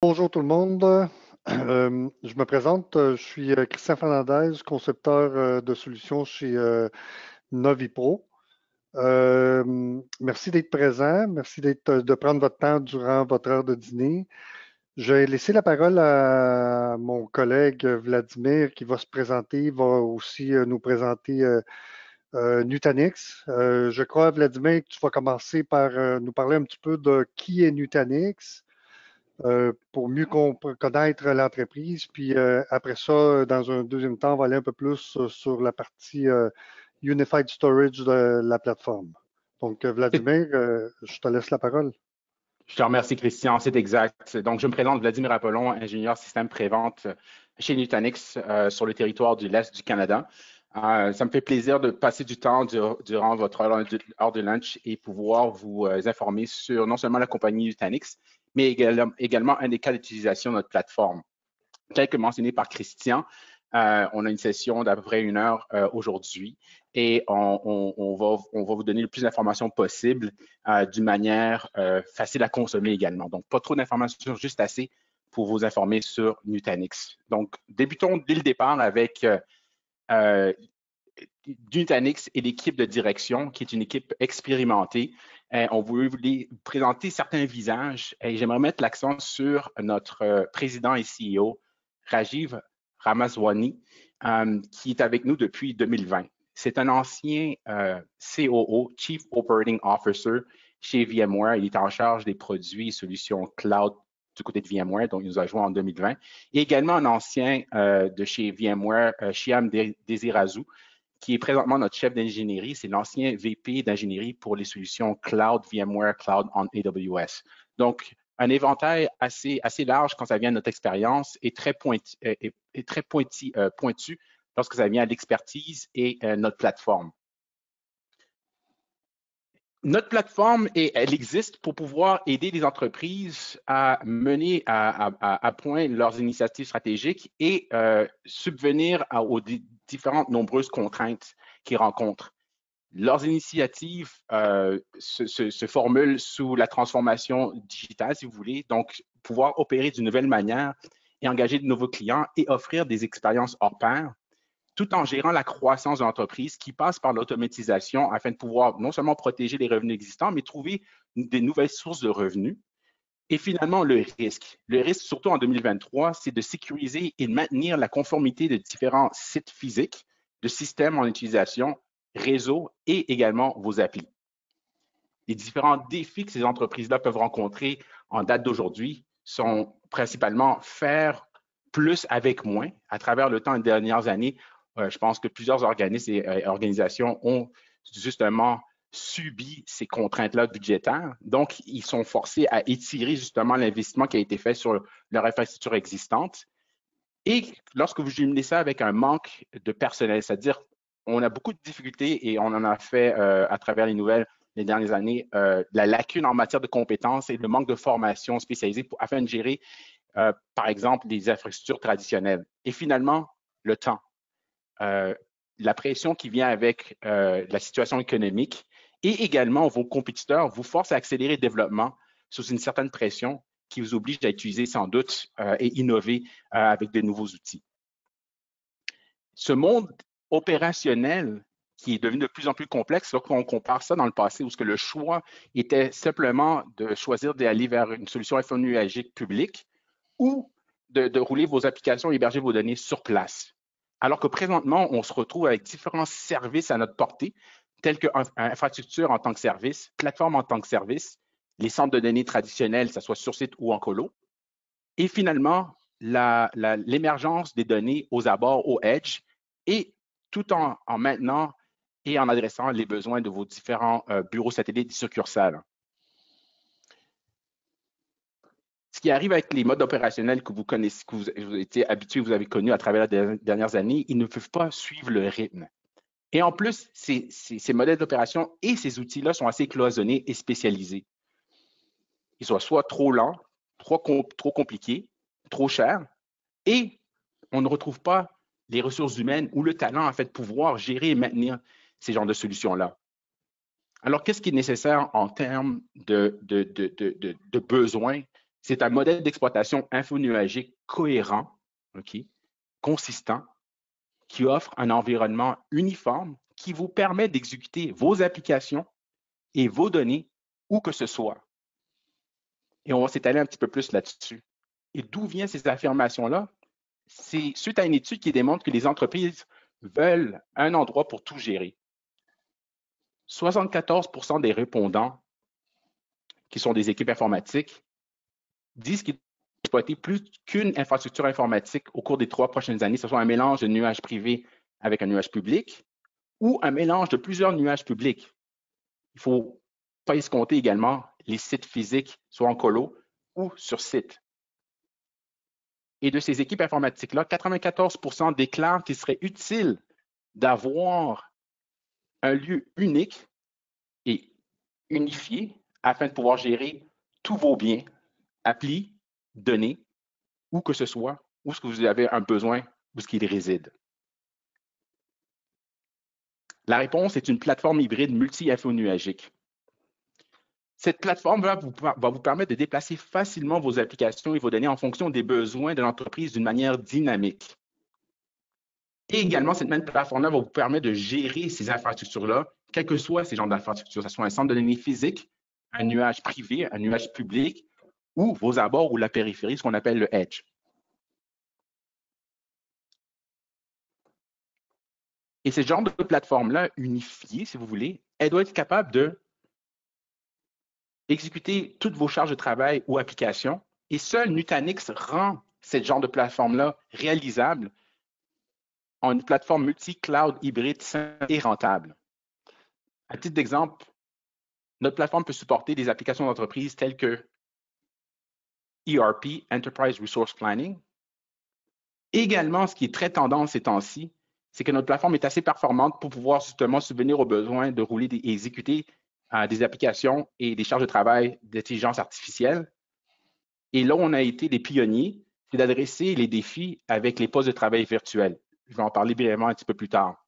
Bonjour tout le monde. Je me présente, je suis Christian Fernandez, concepteur de solutions chez Novipro. Merci d'être présent, merci de prendre votre temps durant votre heure de dîner. Je vais laisser la parole à mon collègue Vladimir qui va se présenter, il va aussi nous présenter Nutanix. Je crois, Vladimir, que tu vas commencer par nous parler un petit peu de qui est Nutanix pour mieux connaître l'entreprise. Puis après ça, dans un deuxième temps, on va aller un peu plus sur la partie Unified Storage de la plateforme. Donc, Vladimir, je te laisse la parole. Je te remercie, Christian. C'est exact. Donc, je me présente Vladimir Apollon, ingénieur système prévente chez Nutanix sur le territoire de l'Est du Canada. Ça me fait plaisir de passer du temps durant votre heure de lunch et pouvoir vous informer sur non seulement la compagnie Nutanix, mais également un des cas d'utilisation de notre plateforme. Tel que mentionné par Christian, on a une session d'à peu près 1 heure aujourd'hui et on va vous donner le plus d'informations possible d'une manière facile à consommer également. Donc, pas trop d'informations, juste assez pour vous informer sur Nutanix. Donc, débutons dès le départ avec Nutanix et l'équipe de direction, qui est une équipe expérimentée. On voulait vous présenter certains visages et j'aimerais mettre l'accent sur notre président et CEO, Rajiv Ramaswamy, qui est avec nous depuis 2020. C'est un ancien COO, Chief Operating Officer chez VMware. Il est en charge des produits et solutions cloud du côté de VMware, dont il nous a joint en 2020. Et également un ancien de chez VMware, Shyam Desirazu, qui est présentement notre chef d'ingénierie. C'est l'ancien VP d'ingénierie pour les solutions cloud, VMware Cloud on AWS. Donc, un éventail assez large quand ça vient de notre expérience et très pointu lorsque ça vient à l'expertise et notre plateforme. Notre plateforme, elle existe pour pouvoir aider les entreprises à mener à point leurs initiatives stratégiques et subvenir aux différentes nombreuses contraintes qu'ils rencontrent. Leurs initiatives se formulent sous la transformation digitale, si vous voulez, donc pouvoir opérer d'une nouvelle manière et engager de nouveaux clients et offrir des expériences hors pair, tout en gérant la croissance de l'entreprise qui passe par l'automatisation afin de pouvoir non seulement protéger les revenus existants, mais trouver des nouvelles sources de revenus. Et finalement, le risque. Le risque, surtout en 2023, c'est de sécuriser et de maintenir la conformité de différents sites physiques, de systèmes en utilisation, réseaux et également vos applis. Les différents défis que ces entreprises-là peuvent rencontrer en date d'aujourd'hui sont principalement faire plus avec moins. À travers le temps des dernières années, je pense que plusieurs organismes et organisations ont justement subi ces contraintes-là budgétaires. Donc, ils sont forcés à étirer justement l'investissement qui a été fait sur leur infrastructure existante. Et lorsque vous jumelez ça avec un manque de personnel, c'est-à-dire on a beaucoup de difficultés et on en a fait à travers les nouvelles les dernières années, la lacune en matière de compétences et le manque de formation spécialisée afin de gérer, par exemple, des infrastructures traditionnelles. Et finalement, le temps. La pression qui vient avec la situation économique et également vos compétiteurs vous forcent à accélérer le développement sous une certaine pression qui vous oblige à utiliser sans doute et innover avec de nouveaux outils. Ce monde opérationnel qui est devenu de plus en plus complexe, lorsqu'on compare ça dans le passé où le choix était simplement de choisir d'aller vers une solution iPhone nuagique publique ou de rouler vos applications et héberger vos données sur place. Alors que présentement, on se retrouve avec différents services à notre portée, tels que infrastructure en tant que service, plateforme en tant que service, les centres de données traditionnels, que ce soit sur site ou en colo, et finalement, l'émergence des données aux abords, au edge, et tout en maintenant et en adressant les besoins de vos différents bureaux satellites succursales. Ce qui arrive avec les modes opérationnels que vous connaissez, que vous étiez habitués, vous avez connus à travers les dernières années, ils ne peuvent pas suivre le rythme. Et en plus, ces modèles d'opération et ces outils-là sont assez cloisonnés et spécialisés. Ils sont soit trop lents, trop compliqués, trop chers, et on ne retrouve pas les ressources humaines ou le talent en fait de pouvoir gérer et maintenir ces genres de solutions-là. Alors, qu'est-ce qui est nécessaire en termes de besoins? C'est un modèle d'exploitation infonuagique cohérent, consistant, qui offre un environnement uniforme qui vous permet d'exécuter vos applications et vos données où que ce soit. Et on va s'étaler un petit peu plus là-dessus. Et d'où viennent ces affirmations-là? C'est suite à une étude qui démontre que les entreprises veulent un endroit pour tout gérer. 74% des répondants, qui sont des équipes informatiques, disent qu'ils doivent exploiter plus qu'une infrastructure informatique au cours des 3 prochaines années, que ce soit un mélange de nuages privés avec un nuage public ou un mélange de plusieurs nuages publics. Il ne faut pas escompter également les sites physiques, soit en colo ou sur site. Et de ces équipes informatiques-là, 94% déclarent qu'il serait utile d'avoir un lieu unique et unifié afin de pouvoir gérer tous vos biens, applis, données, où que ce soit, où ce que vous avez un besoin, où ce qu'il réside. La réponse est une plateforme hybride multi-infonuagique. Cette plateforme va vous permettre de déplacer facilement vos applications et vos données en fonction des besoins de l'entreprise d'une manière dynamique. Et également, cette même plateforme-là va vous permettre de gérer ces infrastructures-là, quels que soient ces genres d'infrastructures, que ce soit un centre de données physique, un nuage privé, un nuage public, ou vos abords ou la périphérie, ce qu'on appelle le edge. Et ce genre de plateforme-là, unifiée, si vous voulez, elle doit être capable de exécuter toutes vos charges de travail ou applications. Et seul Nutanix rend ce genre de plateforme-là réalisable en une plateforme multi-cloud hybride simple et rentable. À titre d'exemple, notre plateforme peut supporter des applications d'entreprise telles que ERP, Enterprise Resource Planning. Également, ce qui est très tendance ces temps-ci, c'est que notre plateforme est assez performante pour pouvoir justement subvenir aux besoins de rouler et exécuter des applications et des charges de travail d'intelligence artificielle. Et là où on a été des pionniers, c'est d'adresser les défis avec les postes de travail virtuels. Je vais en parler brièvement un petit peu plus tard.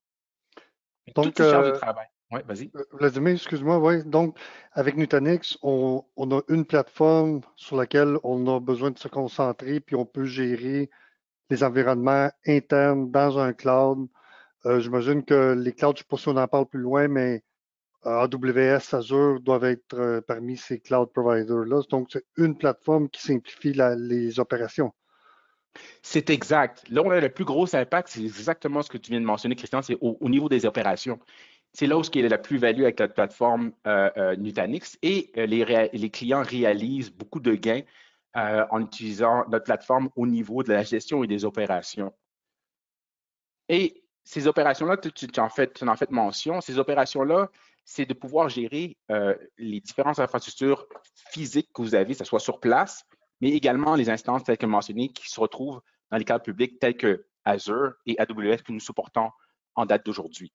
Toutes ces charges de travail. Oui, vas-y. Vladimir, excuse-moi, oui. Donc, avec Nutanix, on a une plateforme sur laquelle on a besoin de se concentrer, puis on peut gérer les environnements internes dans un cloud. J'imagine que les clouds, je ne sais pas si on en parle plus loin, mais AWS, Azure doivent être parmi ces cloud providers-là. Donc, c'est une plateforme qui simplifie les opérations. C'est exact. Là, on a le plus gros impact, c'est exactement ce que tu viens de mentionner, Christian, c'est au niveau des opérations. C'est là où il y a la plus-value avec notre plateforme Nutanix et les clients réalisent beaucoup de gains en utilisant notre plateforme au niveau de la gestion et des opérations. Et ces opérations-là, tu en fais mention, ces opérations-là, c'est de pouvoir gérer les différentes infrastructures physiques que vous avez, que ce soit sur place, mais également les instances telles que mentionnées qui se retrouvent dans les cadres publics tels que Azure et AWS que nous supportons en date d'aujourd'hui.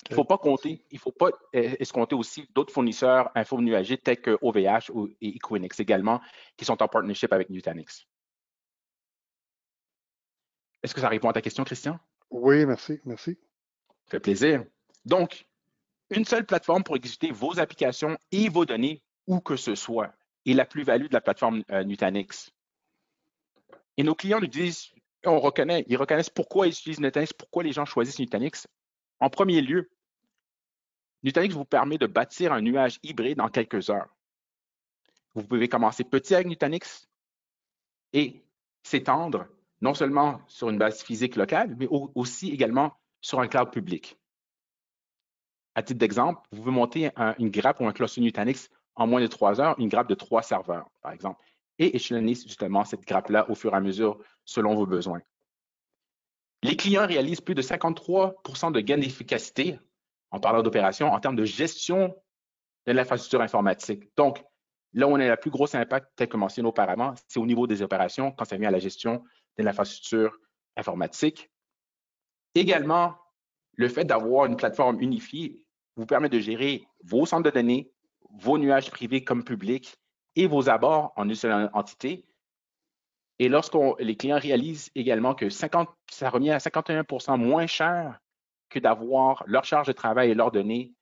Il ne faut pas escompter aussi d'autres fournisseurs infonuagiques tels que OVH et Equinix également, qui sont en partnership avec Nutanix. Est-ce que ça répond à ta question, Christian? Oui, merci, merci. Ça fait plaisir. Donc, une seule plateforme pour exécuter vos applications et vos données où que ce soit, et la plus-value de la plateforme Nutanix. Et nos clients nous disent, ils reconnaissent pourquoi ils utilisent Nutanix, pourquoi les gens choisissent Nutanix. En premier lieu, Nutanix vous permet de bâtir un nuage hybride en quelques heures. Vous pouvez commencer petit avec Nutanix et s'étendre non seulement sur une base physique locale, mais aussi également sur un cloud public. À titre d'exemple, vous pouvez monter une grappe ou un cluster Nutanix en moins de 3 heures, une grappe de 3 serveurs, par exemple, et échelonner justement cette grappe-là au fur et à mesure selon vos besoins. Les clients réalisent plus de 53% de gain d'efficacité en parlant d'opération en termes de gestion de l'infrastructure informatique. Donc, là où on a le plus gros impact, tel que mentionné auparavant, c'est au niveau des opérations quand ça vient à la gestion de l'infrastructure informatique. Également, le fait d'avoir une plateforme unifiée vous permet de gérer vos centres de données, vos nuages privés comme publics et vos abords en une seule entité. Et lorsque les clients réalisent également que ça revient à 51% moins cher que d'avoir leur charge de travail et leurs données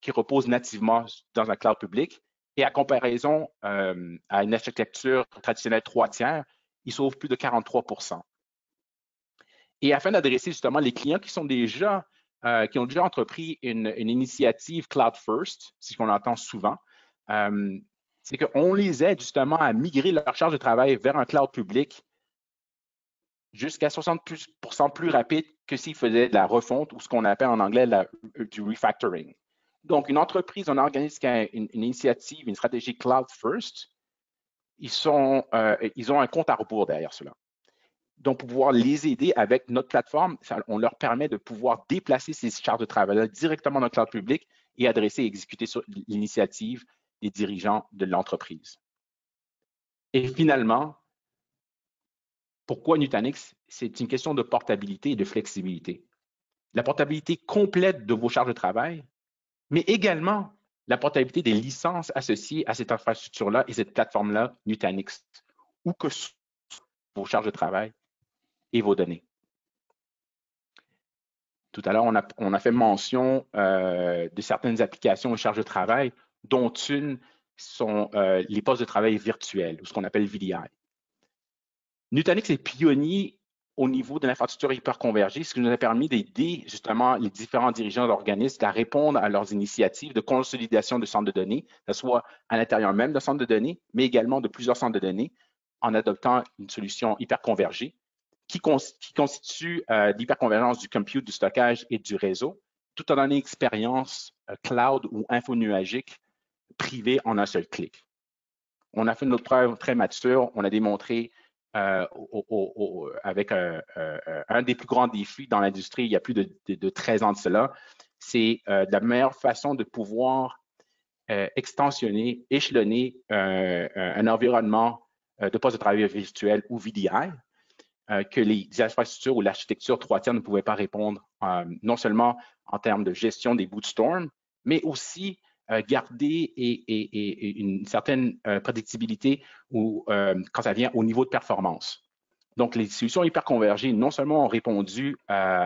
qui reposent nativement dans un cloud public, Et à comparaison à une architecture traditionnelle 3/3, ils sauvent plus de 43%. Et afin d'adresser justement les clients qui ont déjà entrepris une initiative Cloud First, c'est ce qu'on entend souvent, c'est qu'on les aide justement à migrer leur charge de travail vers un cloud public jusqu'à 60% plus rapide que s'ils faisaient de la refonte ou ce qu'on appelle en anglais du refactoring. Donc, une entreprise, un organisme qui a une initiative, une stratégie Cloud First, ils ont un compte à rebours derrière cela. Donc, pour pouvoir les aider avec notre plateforme, on leur permet de pouvoir déplacer ces charges de travail directement dans le cloud public et adresser et exécuter sur l'initiative des dirigeants de l'entreprise. Et finalement, pourquoi Nutanix? C'est une question de portabilité et de flexibilité. La portabilité complète de vos charges de travail, mais également la portabilité des licences associées à cette infrastructure-là et cette plateforme-là, Nutanix, où que soient vos charges de travail et vos données. Tout à l'heure, on a fait mention de certaines applications de charges de travail, dont une sont les postes de travail virtuels, ou ce qu'on appelle VDI. Nutanix est pionnier au niveau de l'infrastructure hyperconvergée, ce qui nous a permis d'aider justement les différents dirigeants d'organismes à répondre à leurs initiatives de consolidation de centres de données, que ce soit à l'intérieur même d'un centre de données, mais également de plusieurs centres de données, en adoptant une solution hyperconvergée qui constitue l'hyperconvergence du compute, du stockage et du réseau, tout en donnant une expérience cloud ou infonuagique privée en un seul clic. On a fait notre preuve très mature, on a démontré avec un des plus grands défis dans l'industrie il y a plus de 13 ans de cela, c'est la meilleure façon de pouvoir extensionner, échelonner un environnement de poste de travail virtuel ou VDI que les infrastructures ou l'architecture 3/3 ne pouvaient pas répondre, non seulement en termes de gestion des bootstorms, mais aussi garder une certaine prédictibilité quand ça vient au niveau de performance. Donc, les solutions hyperconvergées non seulement ont répondu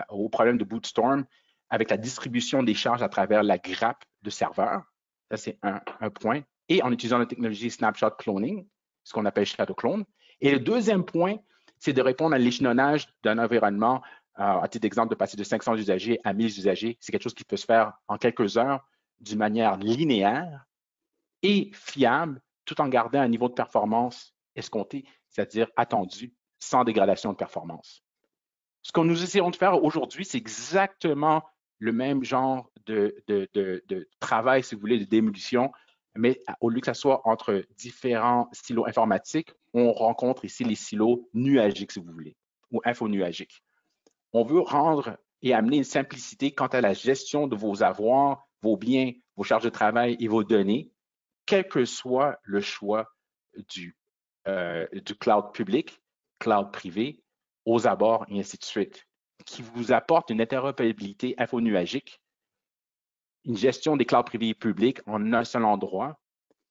aux problèmes de bootstorm avec la distribution des charges à travers la grappe de serveurs, ça c'est un point, et en utilisant la technologie snapshot cloning, ce qu'on appelle shadow clone. Et le deuxième point, c'est de répondre à l'échelonnage d'un environnement, à titre d'exemple, de passer de 500 usagers à 1000 usagers. C'est quelque chose qui peut se faire en quelques heures d'une manière linéaire et fiable, tout en gardant un niveau de performance escompté, c'est-à-dire attendu, sans dégradation de performance. Ce que nous essayons de faire aujourd'hui, c'est exactement le même genre de travail, si vous voulez, de démolition, mais au lieu que ce soit entre différents silos informatiques, on rencontre ici les silos nuagiques, si vous voulez, ou infonuagiques. On veut rendre et amener une simplicité quant à la gestion de vos avoirs, vos biens, vos charges de travail et vos données, quel que soit le choix du cloud public, cloud privé, aux abords et ainsi de suite, qui vous apporte une interopérabilité infonuagique, une gestion des clouds privés et publics en un seul endroit,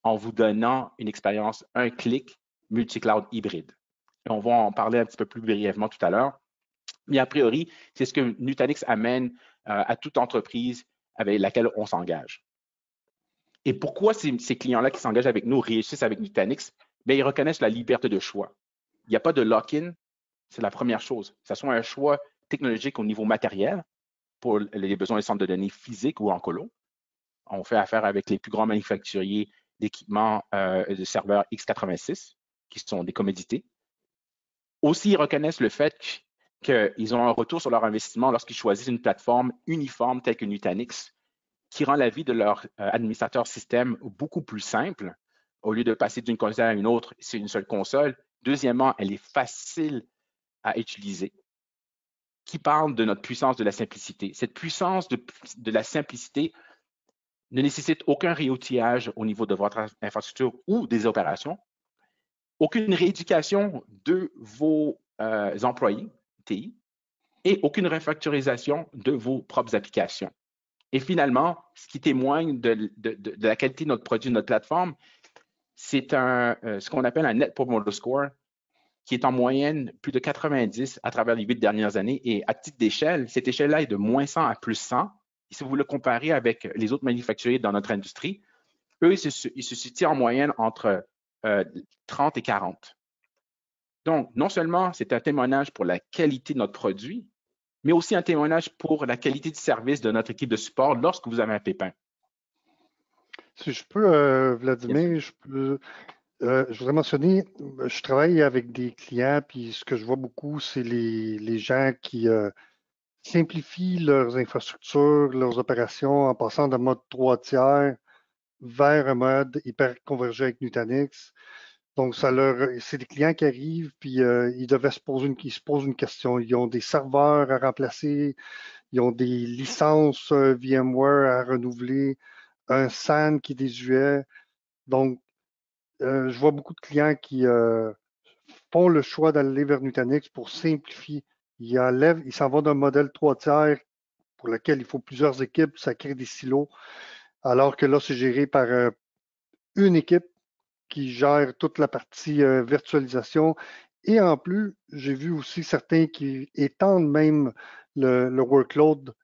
en vous donnant une expérience un clic multi-cloud hybride. Et on va en parler un petit peu plus brièvement tout à l'heure. Mais a priori, c'est ce que Nutanix amène à toute entreprise avec laquelle on s'engage. Et pourquoi ces clients-là qui s'engagent avec nous réussissent avec Nutanix? Bien, ils reconnaissent la liberté de choix. Il n'y a pas de lock-in, c'est la première chose. Que ce soit un choix technologique au niveau matériel pour les besoins des centres de données physiques ou en colo. On fait affaire avec les plus grands manufacturiers d'équipements de serveurs x86, qui sont des commodités. Aussi, ils reconnaissent le fait qu'ils ont un retour sur leur investissement lorsqu'ils choisissent une plateforme uniforme telle que Nutanix, qui rend la vie de leur administrateur système beaucoup plus simple. Au lieu de passer d'une console à une autre, c'est une seule console. Deuxièmement, elle est facile à utiliser, qui parle de notre puissance de la simplicité. Cette puissance de la simplicité ne nécessite aucun réoutillage au niveau de votre infrastructure ou des opérations, aucune rééducation de vos employés TI et aucune refactorisation de vos propres applications. Et finalement, ce qui témoigne de la qualité de notre produit, de notre plateforme, c'est ce qu'on appelle un Net Promoter Score, qui est en moyenne plus de 90 à travers les 8 dernières années. Et à titre d'échelle, cette échelle-là est de -100 à +100. Et si vous le comparez avec les autres manufacturiers dans notre industrie, eux, ils se situent en moyenne entre 30 et 40. Donc, non seulement c'est un témoignage pour la qualité de notre produit, mais aussi un témoignage pour la qualité de service de notre équipe de support lorsque vous avez un pépin. Si je peux, Vladimir, je voudrais mentionner, je travaille avec des clients, puis ce que je vois beaucoup, c'est les gens qui simplifient leurs infrastructures, leurs opérations en passant d'un mode 3 tiers vers un mode hyper convergé avec Nutanix. Donc, c'est des clients qui arrivent, puis ils se posent une question. Ils ont des serveurs à remplacer, ils ont des licences VMware à renouveler, un SAN qui est désuet. Donc, je vois beaucoup de clients qui font le choix d'aller vers Nutanix pour simplifier. Ils s'en vont d'un modèle 3 tiers pour lequel il faut plusieurs équipes, ça crée des silos, alors que là, c'est géré par une équipe qui gère toute la partie virtualisation. Et en plus, j'ai vu aussi certains qui étendent même le workload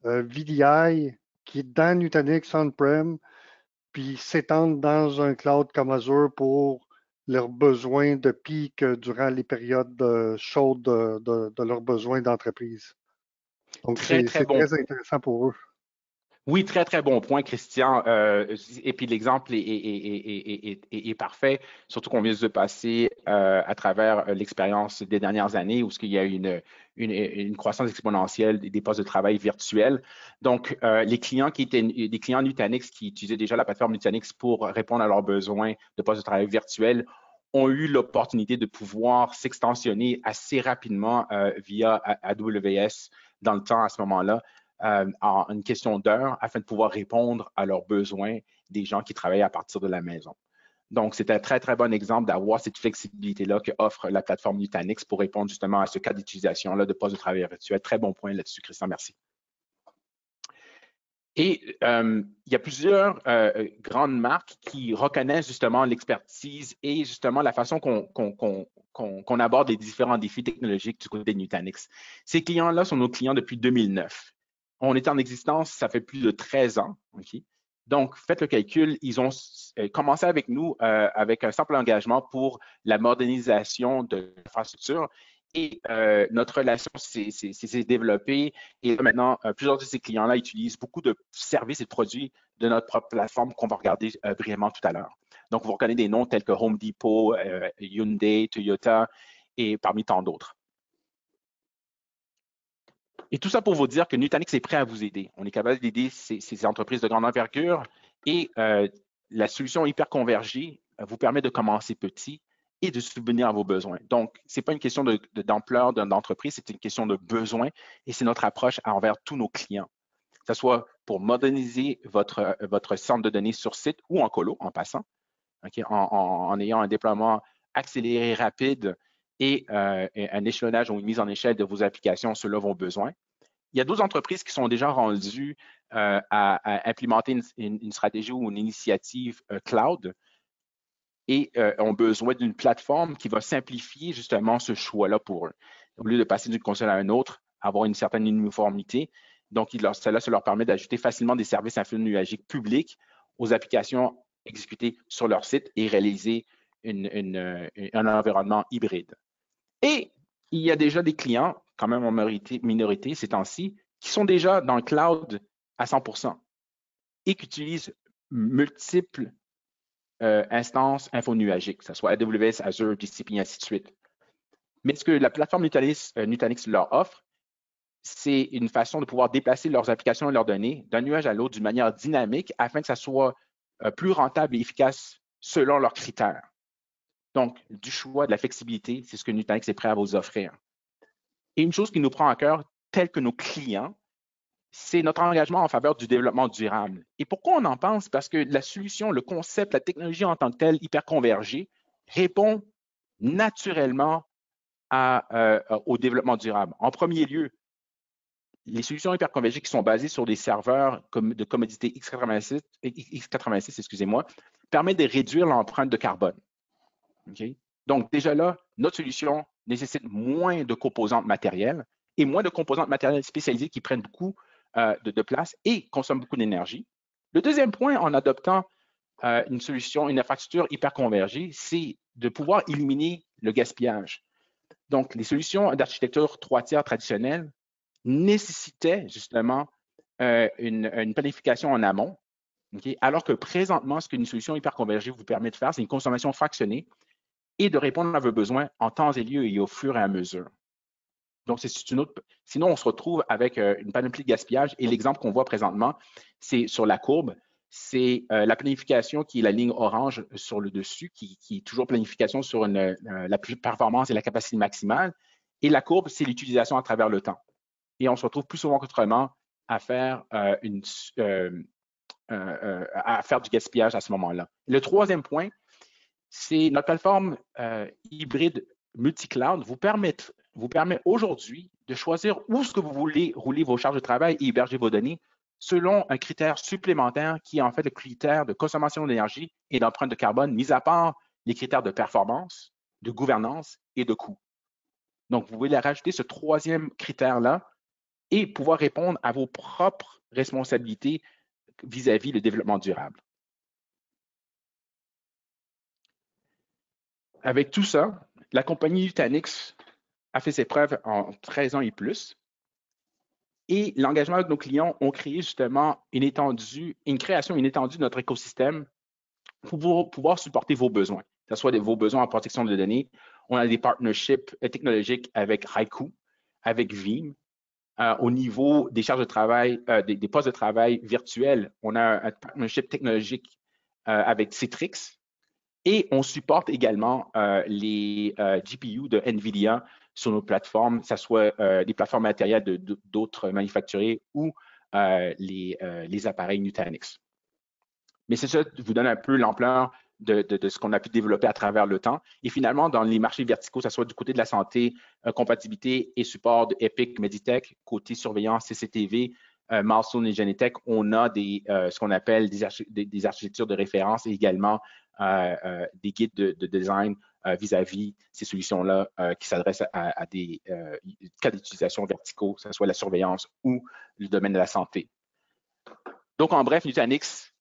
VDI qui est dans Nutanix on-prem, puis s'étendent dans un cloud comme Azure pour leurs besoins de pic durant les périodes chaudes de leurs besoins d'entreprise. Donc, Très, très c'est bon. très intéressant pour eux. Oui, très, très bon point, Christian. Et puis l'exemple est parfait, surtout qu'on vient de passer à travers l'expérience des dernières années où il y a une croissance exponentielle des postes de travail virtuels. Donc, les clients qui étaient des clients Nutanix qui utilisaient déjà la plateforme Nutanix pour répondre à leurs besoins de postes de travail virtuels ont eu l'opportunité de pouvoir s'extensionner assez rapidement via AWS dans le temps à ce moment-là en une question d'heure afin de pouvoir répondre à leurs besoins des gens qui travaillent à partir de la maison. Donc, c'est un très, très bon exemple d'avoir cette flexibilité-là que offre la plateforme Nutanix pour répondre justement à ce cas d'utilisation-là de poste de travail virtuel. Très bon point là-dessus, Christian, merci. Et il y a plusieurs grandes marques qui reconnaissent justement l'expertise et justement la façon qu'on aborde les différents défis technologiques du côté de Nutanix. Ces clients-là sont nos clients depuis 2009. On est en existence, ça fait plus de 13 ans. Okay? Donc, faites le calcul, ils ont commencé avec nous avec un simple engagement pour la modernisation de l'infrastructure et notre relation s'est développée. Et là, maintenant, plusieurs de ces clients-là utilisent beaucoup de services et de produits de notre propre plateforme qu'on va regarder brièvement tout à l'heure. Donc, vous reconnaissez des noms tels que Home Depot, Hyundai, Toyota et parmi tant d'autres. Et tout ça pour vous dire que Nutanix est prêt à vous aider. On est capable d'aider ces entreprises de grande envergure et la solution hyper convergée vous permet de commencer petit et de subvenir à vos besoins. Donc, ce n'est pas une question d'ampleur d'entreprise, c'est une question de besoin et c'est notre approche envers tous nos clients. Que ce soit pour moderniser votre centre de données sur site ou en colo, en passant, okay, en ayant un déploiement accéléré, rapide et un échelonnage ou une mise en échelle de vos applications selon vos besoins. Il y a d'autres entreprises qui sont déjà rendues à implémenter une stratégie ou une initiative cloud et ont besoin d'une plateforme qui va simplifier justement ce choix-là pour eux. Au lieu de passer d'une console à une autre, avoir une certaine uniformité. Donc, ça leur permet d'ajouter facilement des services infonuagiques publics aux applications exécutées sur leur site et réaliser un environnement hybride. Et il y a déjà des clients, quand même en minorité ces temps-ci, qui sont déjà dans le cloud à 100% et qui utilisent multiples instances infonuagiques, que ce soit AWS, Azure, GCP, et ainsi de suite. Mais ce que la plateforme Nutanix leur offre, c'est une façon de pouvoir déplacer leurs applications et leurs données d'un nuage à l'autre d'une manière dynamique afin que ça soit plus rentable et efficace selon leurs critères. Donc, du choix, de la flexibilité, c'est ce que Nutanix est prêt à vous offrir. Et une chose qui nous prend à cœur, tel que nos clients, c'est notre engagement en faveur du développement durable. Et pourquoi on en pense? Parce que la solution, le concept, la technologie en tant que telle, hyper convergée, répond naturellement au développement durable. En premier lieu, les solutions hyperconvergées qui sont basées sur des serveurs de commodité x86 excusez-moi, permettent de réduire l'empreinte de carbone. Okay? Donc, déjà là, notre solution nécessite moins de composantes matérielles et moins de composantes matérielles spécialisées qui prennent beaucoup de place et consomment beaucoup d'énergie. Le deuxième point, en adoptant une solution, une infrastructure hyper convergée, c'est de pouvoir éliminer le gaspillage. Donc, les solutions d'architecture 3 tiers traditionnelles nécessitaient justement une planification en amont, okay? Alors que présentement, ce qu'une solution hyper convergée vous permet de faire, c'est une consommation fractionnée et de répondre à vos besoins en temps et lieu et au fur et à mesure. Donc, c'est une autre. Sinon, on se retrouve avec une panoplie de gaspillage. Et l'exemple qu'on voit présentement, c'est sur la courbe. C'est la planification qui est la ligne orange sur le dessus, qui est toujours planification sur la performance et la capacité maximale. Et la courbe, c'est l'utilisation à travers le temps. Et on se retrouve plus souvent qu'autrement à faire, à faire du gaspillage à ce moment-là. Le troisième point, c'est notre plateforme hybride multi-cloud vous permet aujourd'hui de choisir où est-ce que vous voulez rouler vos charges de travail et héberger vos données selon un critère supplémentaire qui est en fait le critère de consommation d'énergie et d'empreinte de carbone, mis à part les critères de performance, de gouvernance et de coût. Donc, vous pouvez rajouter ce troisième critère-là et pouvoir répondre à vos propres responsabilités vis-à-vis le développement durable. Avec tout ça, la compagnie Nutanix a fait ses preuves en 13 ans et plus. Et l'engagement avec nos clients ont créé justement une création, une étendue de notre écosystème pour pouvoir supporter vos besoins, que ce soit vos besoins en protection de données. On a des partnerships technologiques avec Haiku, avec Veeam. Au niveau des charges de travail, des postes de travail virtuels, on a un partnership technologique avec Citrix. Et on supporte également les GPU de NVIDIA sur nos plateformes, que ce soit des plateformes matérielles d'autres manufacturiers ou les appareils Nutanix. Mais c'est ça vous donne un peu l'ampleur de ce qu'on a pu développer à travers le temps. Et finalement, dans les marchés verticaux, que ce soit du côté de la santé, compatibilité et support de Epic, Meditech, côté surveillance, CCTV, Milestone et Genetech, on a ce qu'on appelle des architectures de référence et également des guides de design vis-à-vis ces solutions-là qui s'adressent à des cas d'utilisation verticaux, que ce soit la surveillance ou le domaine de la santé. Donc, en bref, Nutanix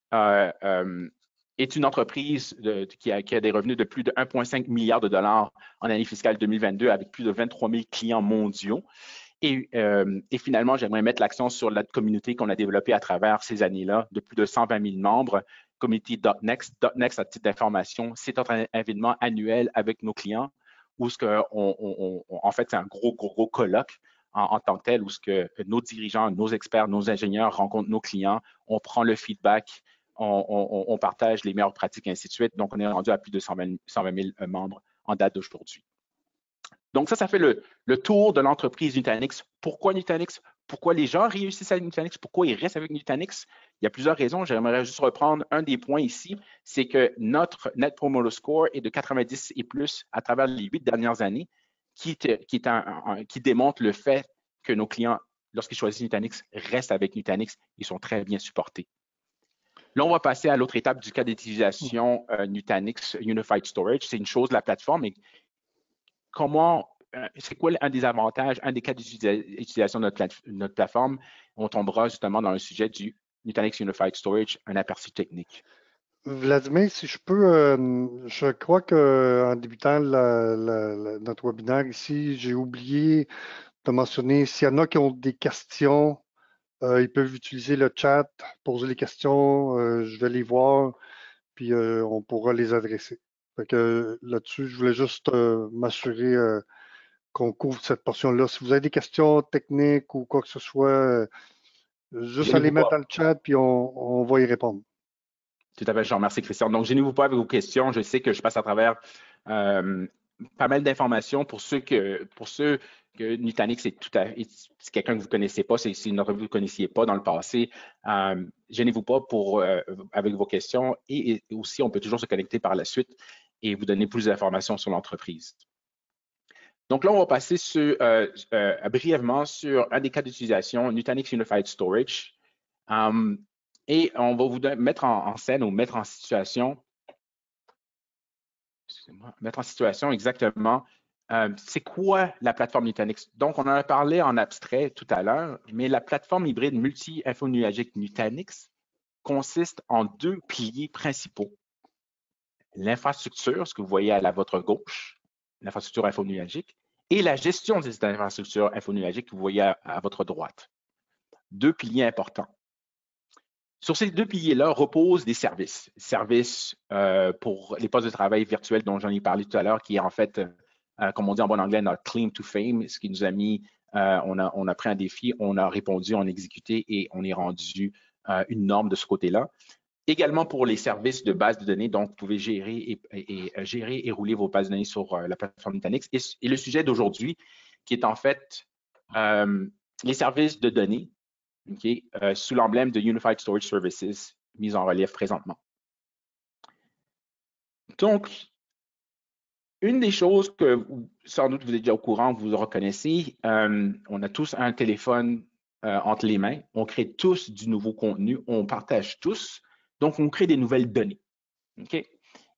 est une entreprise qui a des revenus de plus de 1,5 milliard de dollars en année fiscale 2022 avec plus de 23 000 clients mondiaux. Et finalement, j'aimerais mettre l'accent sur la communauté qu'on a développée à travers ces années-là, de plus de 120 000 membres. Community.next. .next, à titre d'information, c'est un événement annuel avec nos clients où en fait, c'est un gros colloque en tant que tel, où nos dirigeants, nos experts, nos ingénieurs rencontrent nos clients, on prend le feedback, on partage les meilleures pratiques, et ainsi de suite. Donc, on est rendu à plus de 120 000 membres en date d'aujourd'hui. Donc, ça fait le tour de l'entreprise Nutanix. Pourquoi Nutanix? Pourquoi les gens réussissent avec Nutanix? Pourquoi ils restent avec Nutanix? Il y a plusieurs raisons. J'aimerais juste reprendre un des points ici, c'est que notre Net Promoter Score est de 90 et plus à travers les 8 dernières années, qui démontre le fait que nos clients, lorsqu'ils choisissent Nutanix, restent avec Nutanix. Ils sont très bien supportés. Là, on va passer à l'autre étape du cas d'utilisation Nutanix Unified Storage. C'est une chose, la plateforme, mais c'est quoi un des avantages, un des cas d'utilisation de notre plateforme? On tombera justement dans le sujet du Nutanix Unified Storage, un aperçu technique. Vladimir, si je peux, je crois qu'en débutant notre webinaire ici, j'ai oublié de mentionner s'il y en a qui ont des questions, ils peuvent utiliser le chat, poser les questions, je vais les voir, puis on pourra les adresser. Fait que là-dessus, je voulais juste m'assurer qu'on couvre cette portion-là. Si vous avez des questions techniques ou quoi que ce soit, juste allez mettre dans le chat, puis on va y répondre. Tout à fait, je vous remercie, Christian. Donc, gênez-vous pas avec vos questions. Je sais que je passe à travers pas mal d'informations pour ceux que Nutanix c'est quelqu'un que vous ne connaissez pas, c'est une entreprise que vous ne connaissiez pas dans le passé. Gênez-vous pas avec vos questions et aussi, on peut toujours se connecter par la suite et vous donner plus d'informations sur l'entreprise. Donc là, on va passer brièvement sur un des cas d'utilisation, Nutanix Unified Storage. Et on va vous mettre en scène ou mettre en situation, exactement, c'est quoi la plateforme Nutanix? Donc, on en a parlé en abstrait tout à l'heure, mais la plateforme hybride multi-infonuagique Nutanix consiste en deux piliers principaux. L'infrastructure, ce que vous voyez à votre gauche, l'infrastructure infonuagique, et la gestion de cette infrastructure infonuagique que vous voyez à votre droite. Deux piliers importants. Sur ces deux piliers-là reposent des services. Services pour les postes de travail virtuels dont j'en ai parlé tout à l'heure, qui est en fait, comme on dit en bon anglais, notre claim to fame, ce qui nous a mis, on a pris un défi, on a répondu, on a exécuté et on est rendu une norme de ce côté-là. Également pour les services de base de données, donc vous pouvez gérer et rouler vos bases de données sur la plateforme Nutanix. Et le sujet d'aujourd'hui, qui est en fait les services de données, okay, sous l'emblème de Unified Storage Services, mis en relief présentement. Donc, une des choses que sans doute vous êtes déjà au courant, vous reconnaissez, on a tous un téléphone entre les mains, on crée tous du nouveau contenu, on partage tous. Donc, on crée des nouvelles données. Okay?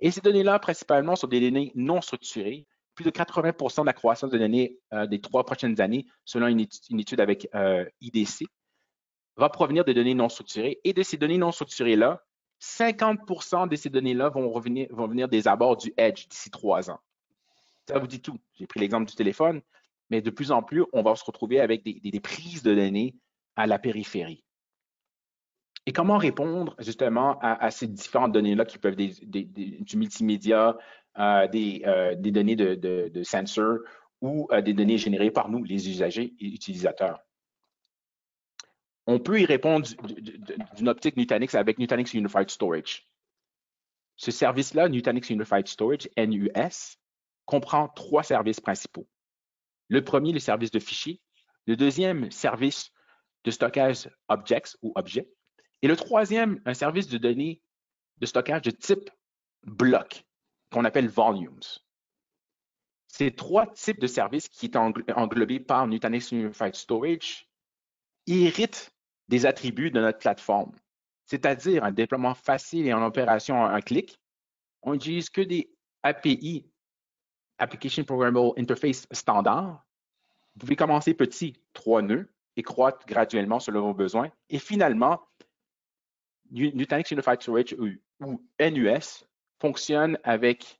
Et ces données-là, principalement, sont des données non structurées. Plus de 80% de la croissance de données des 3 prochaines années, selon une étude avec IDC, va provenir des données non structurées. Et de ces données non structurées-là, 50% de ces données-là vont venir des abords du Edge d'ici 3 ans. Ça vous dit tout. J'ai pris l'exemple du téléphone, mais de plus en plus, on va se retrouver avec des prises de données à la périphérie. Et comment répondre justement à ces différentes données-là qui peuvent être du multimédia, des données de sensors ou des données générées par nous, les usagers et utilisateurs? On peut y répondre d'une optique Nutanix avec Nutanix Unified Storage. Ce service-là, Nutanix Unified Storage, NUS, comprend 3 services principaux. Le premier, le service de fichiers. Le deuxième, service de stockage objects ou objets. Et le troisième, un service de données de stockage de type bloc, qu'on appelle volumes. Ces 3 types de services qui sont englobés par Nutanix Unified Storage héritent des attributs de notre plateforme, c'est-à-dire un déploiement facile et en opération en un clic. On n'utilise que des API, Application Programmable Interface standard. Vous pouvez commencer petit, 3 nœuds, et croître graduellement selon vos besoins. Et finalement, Nutanix Unified Storage ou NUS fonctionne avec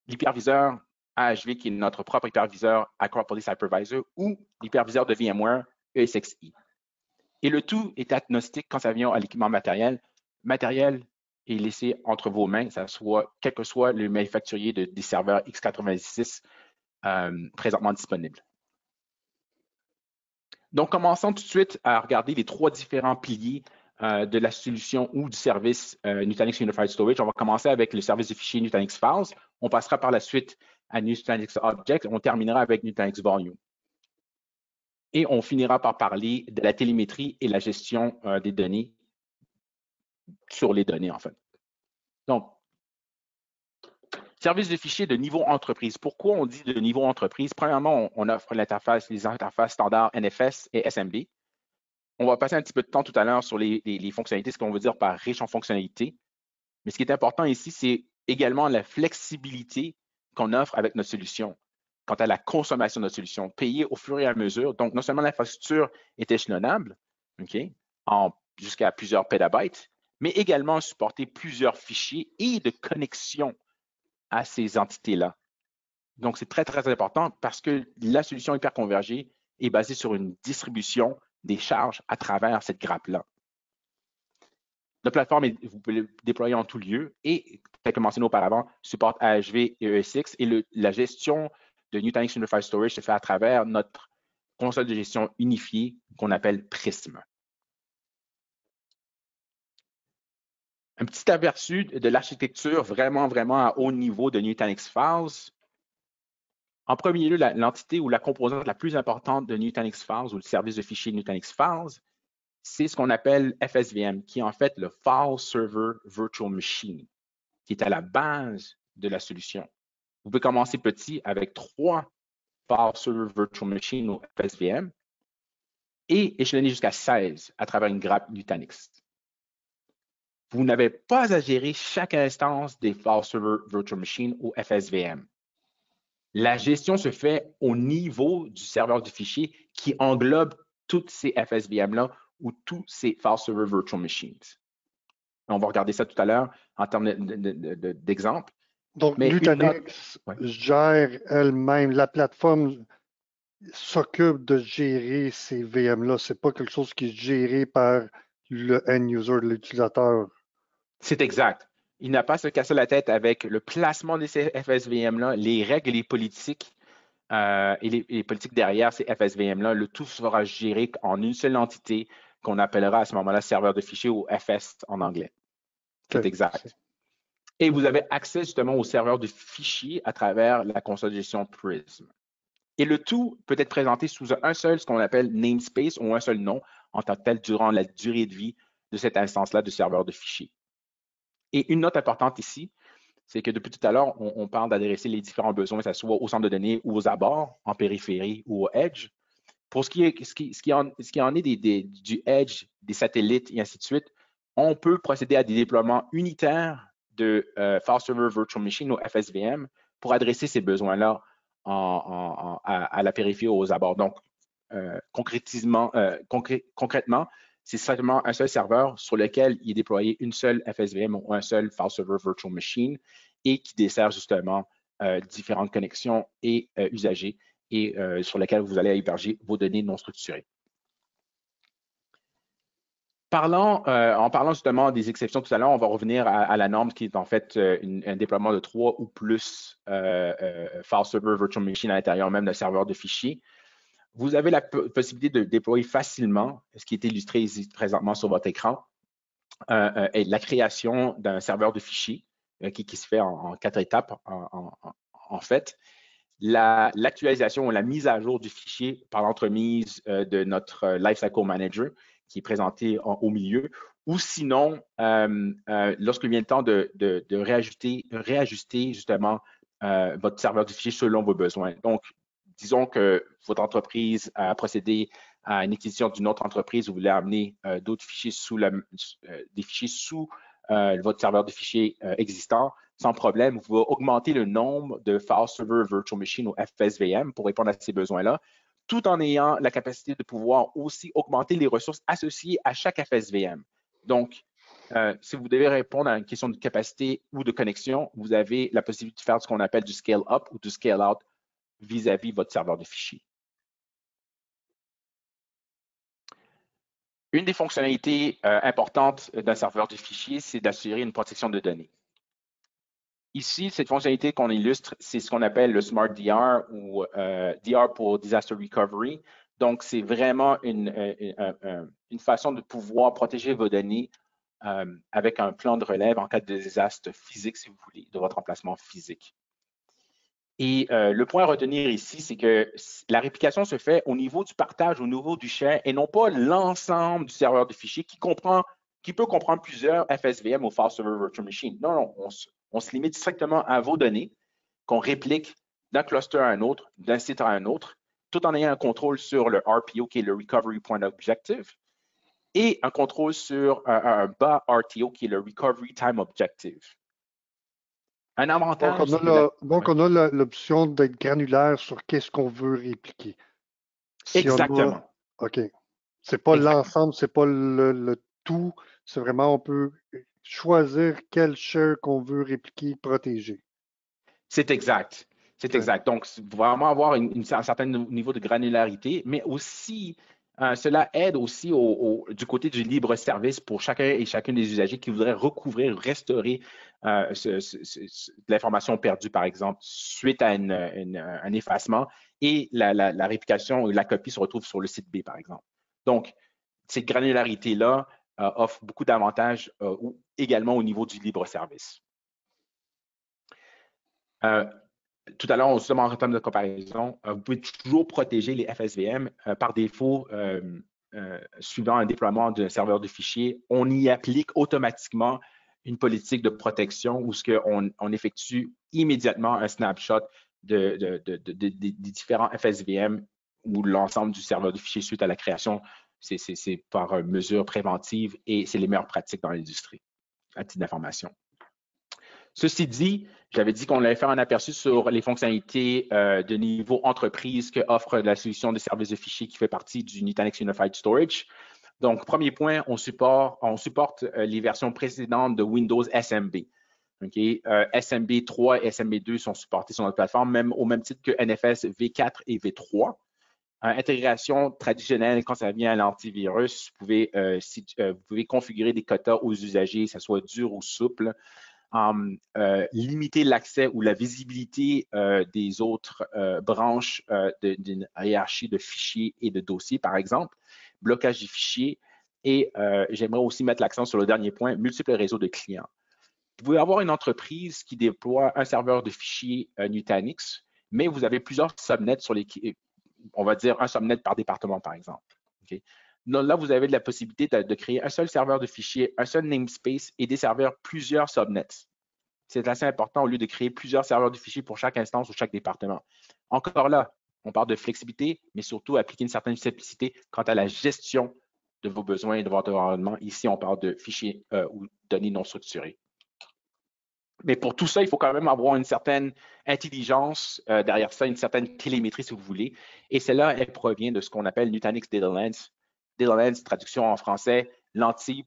l'hyperviseur AHV, qui est notre propre hyperviseur Acropolis Hypervisor, ou l'hyperviseur de VMware ESXi. Et le tout est agnostique quand ça vient à l'équipement matériel. Matériel est laissé entre vos mains, quel que soit le manufacturier des serveurs x86 présentement disponibles. Donc, commençons tout de suite à regarder les 3 différents piliers de la solution ou du service Nutanix Unified Storage. On va commencer avec le service de fichiers Nutanix Files. On passera par la suite à Nutanix Objects. On terminera avec Nutanix Volume. Et on finira par parler de la télémétrie et la gestion des données sur les données, en fait. Donc, service de fichiers de niveau entreprise. Pourquoi on dit de niveau entreprise? Premièrement, on offre les interfaces standards NFS et SMB. On va passer un petit peu de temps tout à l'heure sur les fonctionnalités, ce qu'on veut dire par riche en fonctionnalités. Mais ce qui est important ici, c'est également la flexibilité qu'on offre avec notre solution quant à la consommation de notre solution, payée au fur et à mesure. Donc, non seulement l'infrastructure est échelonnable, okay, jusqu'à plusieurs pétabytes, mais également supporter plusieurs fichiers et de connexion à ces entités-là. Donc, c'est très, très important parce que la solution hyperconvergée est basée sur une distribution des charges à travers cette grappe-là. Notre plateforme, vous pouvez le déployer en tout lieu et, tel que mentionné auparavant, supporte AHV et ESX et la gestion de Nutanix Unified Storage se fait à travers notre console de gestion unifiée qu'on appelle Prism. Un petit aperçu de l'architecture vraiment à haut niveau de Nutanix Files. En premier lieu, l'entité ou la composante la plus importante de Nutanix Files ou le service de fichiers Nutanix Files, c'est ce qu'on appelle FSVM, qui est en fait le File Server Virtual Machine, qui est à la base de la solution. Vous pouvez commencer petit avec 3 File Server Virtual Machine ou FSVM et échelonner jusqu'à 16 à travers une grappe Nutanix. Vous n'avez pas à gérer chaque instance des File Server Virtual Machine ou FSVM. La gestion se fait au niveau du serveur de fichiers qui englobe toutes ces FSVM-là ou tous ces File Server Virtual Machines. On va regarder ça tout à l'heure en termes d'exemple. Donc, Mais Nutanix ouais. gère elle-même, la plateforme s'occupe de gérer ces VM-là. Ce n'est pas quelque chose qui est géré par le end-user, l'utilisateur. C'est exact. Il n'a pas à se casser la tête avec le placement de ces FSVM-là, les règles et les politiques, et les politiques derrière ces FSVM-là. Le tout sera géré en une seule entité qu'on appellera à ce moment-là serveur de fichiers ou FS en anglais. C'est exact. Et vous avez accès justement au serveur de fichiers à travers la console de gestion Prism. Et le tout peut être présenté sous un seul, ce qu'on appelle namespace ou un seul nom en tant que tel durant la durée de vie de cette instance-là de serveur de fichiers. Et une note importante ici, c'est que depuis tout à l'heure, on parle d'adresser les différents besoins, que ce soit au centre de données ou aux abords, en périphérie ou au edge. Pour ce qui en est du edge, des satellites et ainsi de suite, on peut procéder à des déploiements unitaires de File Server Virtual Machine ou FSVM pour adresser ces besoins-là à la périphérie ou aux abords. Donc, concrètement, c'est simplement un seul serveur sur lequel il est déployé une seule FSVM ou un seul File Server Virtual Machine et qui dessert justement différentes connexions et usagers et sur lesquels vous allez héberger vos données non structurées. En parlant justement des exceptions tout à l'heure, on va revenir à la norme qui est en fait un déploiement de 3 ou plus File Server Virtual Machine à l'intérieur même d'un serveur de fichiers. Vous avez la possibilité de déployer facilement, ce qui est illustré ici présentement sur votre écran, et la création d'un serveur de fichiers qui se fait en 4 étapes en fait. L'actualisation ou la mise à jour du fichier par l'entremise de notre Lifecycle Manager qui est présenté au milieu, ou sinon, lorsqu'il vient le temps de réajuster justement votre serveur de fichier selon vos besoins. Donc, disons que votre entreprise a procédé à une acquisition d'une autre entreprise, vous voulez amener d'autres fichiers des fichiers sous votre serveur de fichiers existant, sans problème, vous pouvez augmenter le nombre de File Server Virtual Machine ou FSVM pour répondre à ces besoins-là, tout en ayant la capacité de pouvoir aussi augmenter les ressources associées à chaque FSVM. Donc, si vous devez répondre à une question de capacité ou de connexion, vous avez la possibilité de faire ce qu'on appelle du scale-up ou du scale-out vis-à-vis votre serveur de fichiers. Une des fonctionnalités importantes d'un serveur de fichiers, c'est d'assurer une protection de données. Ici, cette fonctionnalité qu'on illustre, c'est ce qu'on appelle le Smart DR ou DR pour Disaster Recovery. Donc, c'est vraiment une façon de pouvoir protéger vos données avec un plan de relève en cas de désastre physique, si vous voulez, de votre emplacement physique. Et le point à retenir ici, c'est que la réplication se fait au niveau du partage, au niveau du share, et non pas l'ensemble du serveur de fichiers qui peut comprendre plusieurs FSVM ou File Server Virtual Machine. Non, on se limite strictement à vos données qu'on réplique d'un cluster à un autre, d'un site à un autre, tout en ayant un contrôle sur le RPO, qui est le Recovery Point Objective, et un contrôle sur un bas RTO, qui est le Recovery Time Objective. Un avantage, donc, on a l'option d'être granulaire sur qu'est-ce qu'on veut répliquer. Exactement. OK. C'est pas l'ensemble, c'est pas le tout. C'est vraiment, on peut choisir quel share qu'on veut répliquer, protéger. C'est exact. C'est exact. Donc, vraiment avoir un certain niveau de granularité, mais aussi, cela aide aussi du côté du libre service pour chacun et chacune des usagers qui voudraient recouvrir, restaurer l'information perdue, par exemple, suite à un effacement et la réplication ou la copie se retrouve sur le site B, par exemple. Donc, cette granularité-là offre beaucoup d'avantages également au niveau du libre service. Tout à l'heure, justement, en termes de comparaison, vous pouvez toujours protéger les FSVM par défaut suivant un déploiement d'un serveur de fichiers. On y applique automatiquement une politique de protection où on effectue immédiatement un snapshot des différents FSVM ou l'ensemble du serveur de fichiers suite à la création. C'est par mesure préventive et c'est les meilleures pratiques dans l'industrie à titre d'information. Ceci dit, j'avais dit qu'on allait faire un aperçu sur les fonctionnalités de niveau entreprise que offre la solution de service de fichiers qui fait partie du Nutanix Unified Storage. Donc, premier point, on supporte les versions précédentes de Windows SMB. Okay? SMB 3 et SMB 2 sont supportés sur notre plateforme, même au même titre que NFS V4 et V3. Intégration traditionnelle, quand ça vient à l'antivirus, vous pouvez configurer des quotas aux usagers, que ce soit dur ou souple. Limiter l'accès ou la visibilité des autres branches d'une hiérarchie de fichiers et de dossiers, par exemple. Blocage des fichiers. Et j'aimerais aussi mettre l'accent sur le dernier point, multiples réseaux de clients. Vous pouvez avoir une entreprise qui déploie un serveur de fichiers Nutanix, mais vous avez plusieurs subnets sur les, on va dire un subnet par département, par exemple. Okay? Donc, là, vous avez la possibilité de créer un seul serveur de fichiers, un seul namespace et desservir plusieurs subnets. C'est assez important au lieu de créer plusieurs serveurs de fichiers pour chaque instance ou chaque département. Encore là, on parle de flexibilité, mais surtout appliquer une certaine simplicité quant à la gestion de vos besoins et de votre environnement. Ici, on parle de fichiers ou données non structurées. Mais pour tout ça, il faut quand même avoir une certaine intelligence derrière ça, une certaine télémétrie, si vous voulez. Et celle-là, elle provient de ce qu'on appelle Nutanix Data Lens. Data Lens, traduction en français, lentille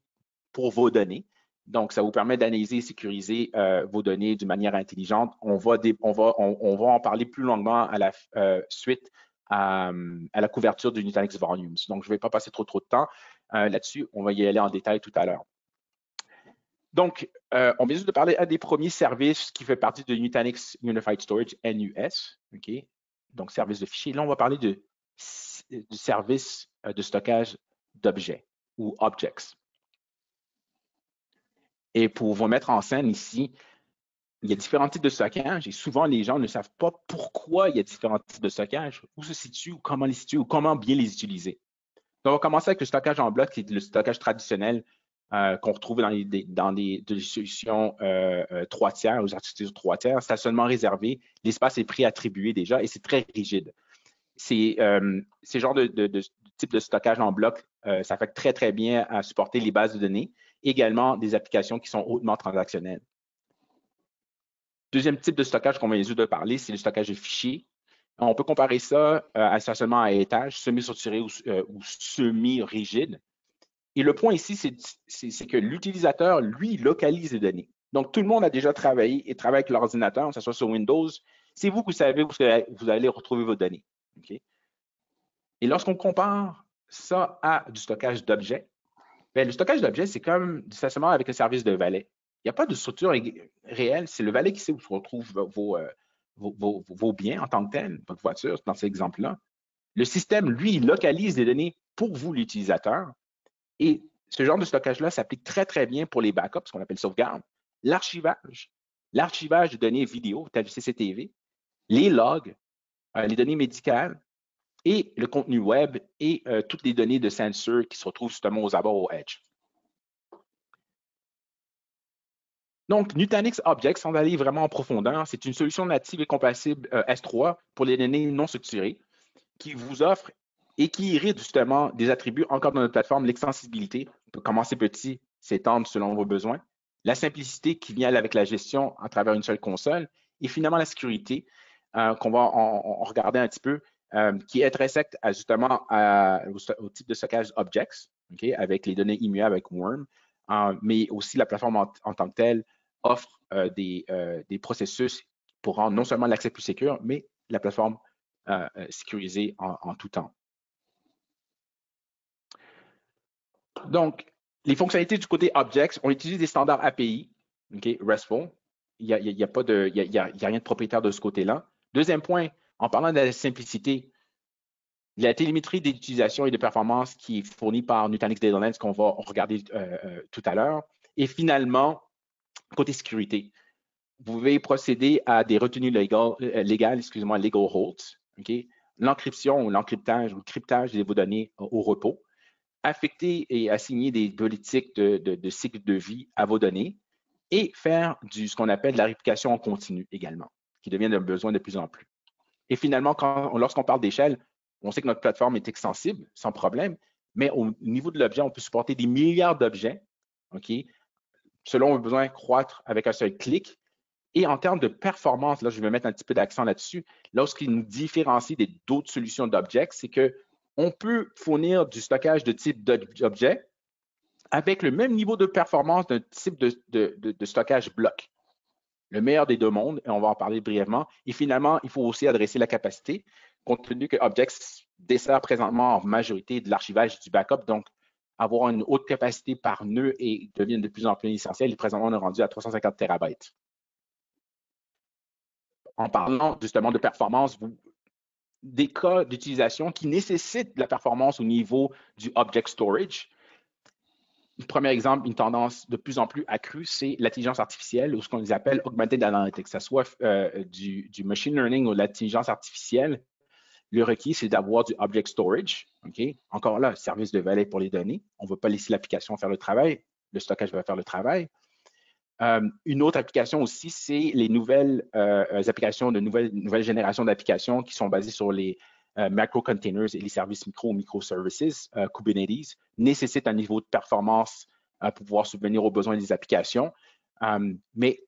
pour vos données. Donc, ça vous permet d'analyser et sécuriser vos données d'une manière intelligente. On va en parler plus longuement à la suite à la couverture du Nutanix Volumes. Donc, je ne vais pas passer trop de temps là-dessus. On va y aller en détail tout à l'heure. Donc, on vient juste de parler à des premiers services qui fait partie de Nutanix Unified Storage, NUS. Okay? Donc, service de fichiers. Là, on va parler du service de stockage d'objets ou objects. Et pour vous mettre en scène ici, il y a différents types de stockage et souvent, les gens ne savent pas pourquoi il y a différents types de stockage, où se situent, ou comment les situer, ou comment bien les utiliser. Donc, on va commencer avec le stockage en bloc, qui est le stockage traditionnel qu'on retrouve dans des solutions 3 tiers, aux architectures 3 tiers. C'est seulement réservé. L'espace est préattribué déjà et c'est très rigide. Ces genres de type de stockage en bloc, ça fait très, très bien à supporter les bases de données, également des applications qui sont hautement transactionnelles. Deuxième type de stockage qu'on vient de parler, c'est le stockage de fichiers. On peut comparer ça essentiellement à étage, semi-structuré ou semi-rigide. Et le point ici, c'est que l'utilisateur, lui, localise les données. Donc, tout le monde a déjà travaillé et travaille avec l'ordinateur, que ce soit sur Windows. C'est vous qui savez où vous allez retrouver vos données. Okay? Et lorsqu'on compare ça à du stockage d'objets, le stockage d'objets, c'est comme essentiellement avec le service de valet. Il n'y a pas de structure réelle. C'est le valet qui sait où se retrouvent vos biens en tant que tel, votre voiture, dans cet exemple-là. Le système, lui, il localise les données pour vous, l'utilisateur. Et ce genre de stockage-là s'applique très, très bien pour les backups, ce qu'on appelle sauvegarde, l'archivage de données vidéo, tel CCTV, les logs, les données médicales et le contenu web et toutes les données de sensor qui se retrouvent justement aux abords au Edge. Donc, Nutanix Objects, sans aller vraiment en profondeur, c'est une solution native et compatible S3 pour les données non structurées qui vous offre et qui hérite justement des attributs encore dans notre plateforme, l'extensibilité, on peut commencer petit, s'étendre selon vos besoins, la simplicité qui vient avec la gestion à travers une seule console, et finalement la sécurité qu'on va en regarder un petit peu, qui est intrinsèque justement au type de stockage Objects, okay, avec les données immuables avec Worm, mais aussi la plateforme en tant que telle offre des processus pour rendre non seulement l'accès plus sécure, mais la plateforme sécurisée en tout temps. Donc, les fonctionnalités du côté Objects, on utilise des standards API, okay, RESTful. Il n'y a rien de propriétaire de ce côté-là. Deuxième point, en parlant de la simplicité, la télémétrie d'utilisation et de performance qui est fournie par Nutanix Data Lens qu'on va regarder tout à l'heure. Et finalement, côté sécurité, vous pouvez procéder à des retenues légales, legal holds, okay? L'encryption ou l'encryptage ou le cryptage de vos données au repos, affecter et assigner des politiques de cycle de vie à vos données et faire ce qu'on appelle de la réplication en continu également, qui devient un besoin de plus en plus. Et finalement, lorsqu'on parle d'échelle, on sait que notre plateforme est extensible, sans problème, mais au niveau de l'objet, on peut supporter des milliards d'objets, okay, selon vos besoins croître avec un seul clic. Et en termes de performance, là, je vais mettre un petit peu d'accent là-dessus. Lorsqu'il nous différencie d'autres solutions d'objects, c'est que on peut fournir du stockage de type d'objet avec le même niveau de performance d'un type de stockage bloc. Le meilleur des deux mondes, et on va en parler brièvement. Et finalement, il faut aussi adresser la capacité, compte tenu que Objects dessert présentement en majorité de l'archivage et du backup, donc avoir une haute capacité par nœud et devient de plus en plus essentiel. Et présentement, on est rendu à 350 terabytes. En parlant justement de performance, des cas d'utilisation qui nécessitent de la performance au niveau du Object Storage. Premier exemple, une tendance de plus en plus accrue, c'est l'intelligence artificielle ou ce qu'on appelle augmented analytics, que ce soit du machine learning ou de l'intelligence artificielle. Le requis, c'est d'avoir du object storage. Okay? Encore là, service de valet pour les données. On ne va pas laisser l'application faire le travail. Le stockage va faire le travail. Une autre application aussi, c'est les nouvelles applications de nouvelle génération d'applications qui sont basées sur les micro-containers et les services microservices, Kubernetes, nécessitent un niveau de performance pour pouvoir subvenir aux besoins des applications, mais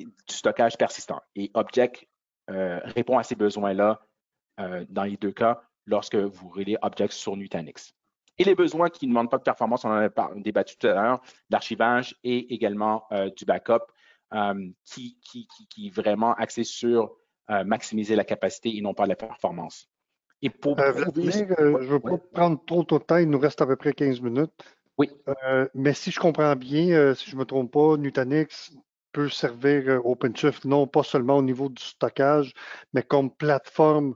du stockage persistant. Et Object répond à ces besoins-là dans les deux cas lorsque vous reliez Object sur Nutanix. Et les besoins qui ne demandent pas de performance, on en a débattu tout à l'heure, l'archivage et également du backup qui est vraiment axé sur maximiser la capacité et non pas la performance. Et pour Vladimir, je ne veux pas prendre trop de temps, il nous reste à peu près 15 minutes. Oui. Mais si je comprends bien, si je ne me trompe pas, Nutanix peut servir OpenShift non pas seulement au niveau du stockage, mais comme plateforme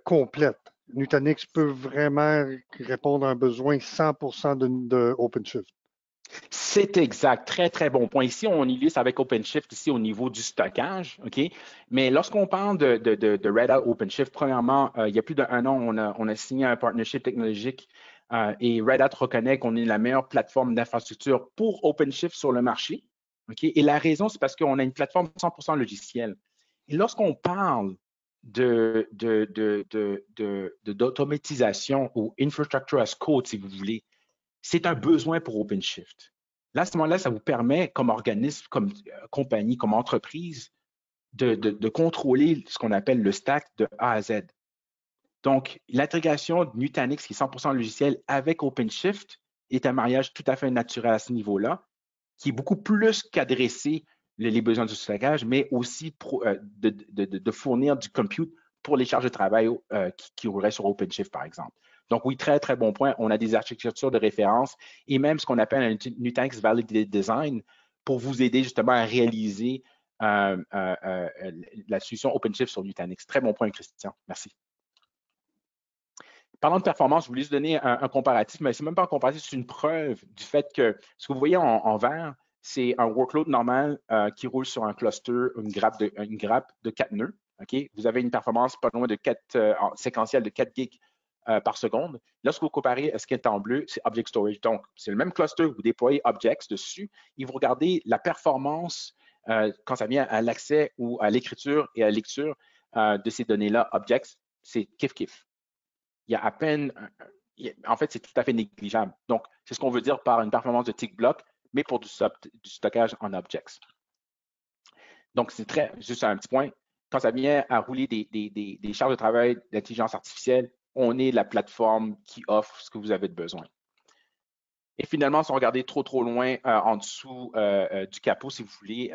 complète. Nutanix peut vraiment répondre à un besoin 100% de OpenShift. C'est exact. Très, très bon point. Ici, on illustre avec OpenShift ici au niveau du stockage, OK? Mais lorsqu'on parle de Red Hat OpenShift, premièrement, il y a plus d'un an, on a signé un partnership technologique et Red Hat reconnaît qu'on est la meilleure plateforme d'infrastructure pour OpenShift sur le marché, OK? Et la raison, c'est parce qu'on a une plateforme 100% logicielle. Et lorsqu'on parle d'automatisation ou infrastructure as code, si vous voulez, c'est un besoin pour OpenShift. Là, à ce moment-là, ça vous permet, comme organisme, comme compagnie, comme entreprise, de contrôler ce qu'on appelle le stack de A à Z. Donc, l'intégration de Nutanix, qui est 100% logiciel, avec OpenShift, est un mariage tout à fait naturel à ce niveau-là, qui est beaucoup plus qu'adresser les besoins du stockage, mais aussi de fournir du compute pour les charges de travail qui rouleraient sur OpenShift, par exemple. Donc oui, très, très bon point. On a des architectures de référence et même ce qu'on appelle un Nutanix Validated Design pour vous aider justement à réaliser la solution OpenShift sur Nutanix. Très bon point, Christian. Merci. Parlant de performance, je voulais juste donner un comparatif, mais ce n'est même pas un comparatif, c'est une preuve du fait que ce que vous voyez en vert, c'est un workload normal qui roule sur un cluster, une grappe de 4 nœuds. Okay? Vous avez une performance pas loin de 4 séquentielle de 4 gigs par seconde. Lorsque vous comparez à ce qui est en bleu, c'est Object Storage. Donc, c'est le même cluster, vous déployez Objects dessus et vous regardez la performance quand ça vient à l'accès ou à l'écriture et à la lecture de ces données-là, Objects, c'est kiff-kiff. Il y a à peine, en fait, c'est tout à fait négligeable. Donc, c'est ce qu'on veut dire par une performance de tick block, mais pour du stockage en Objects. Donc, c'est juste un petit point. Quand ça vient à rouler des charges de travail d'intelligence artificielle, on est la plateforme qui offre ce que vous avez de besoin. Et finalement, si on regarde trop loin en dessous du capot, si vous voulez,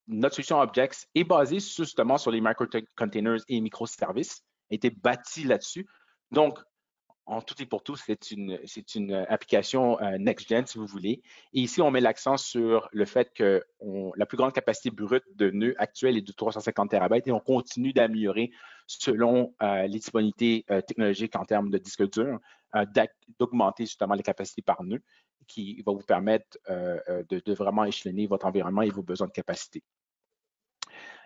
notre solution Objects est basée justement sur les micro-containers et microservices, a été bâtie là-dessus. Donc, en tout et pour tout, c'est une application next-gen, si vous voulez. Et ici, on met l'accent sur le fait que la plus grande capacité brute de nœuds actuelle est de 350 terabytes et on continue d'améliorer selon les disponibilités technologiques en termes de disque dur, d'augmenter justement les capacités par nœud, qui va vous permettre de vraiment échelonner votre environnement et vos besoins de capacité.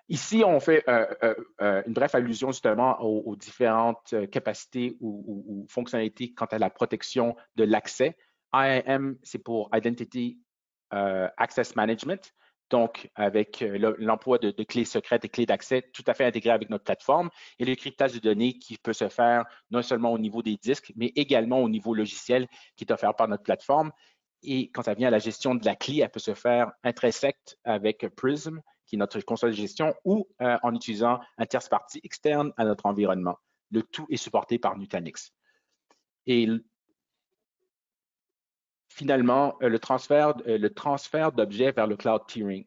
Ici, on fait une brève allusion justement aux différentes capacités ou fonctionnalités quant à la protection de l'accès. IAM, c'est pour Identity Access Management, donc avec l'emploi de clés secrètes et clés d'accès tout à fait intégrées avec notre plateforme et le cryptage de données qui peut se faire non seulement au niveau des disques, mais également au niveau logiciel qui est offert par notre plateforme. Et quand ça vient à la gestion de la clé, elle peut se faire intrinsèque avec Prism, qui est notre console de gestion, ou en utilisant un tierce partie externe à notre environnement. le tout est supporté par Nutanix. Et finalement, le transfert d'objets vers le cloud tiering.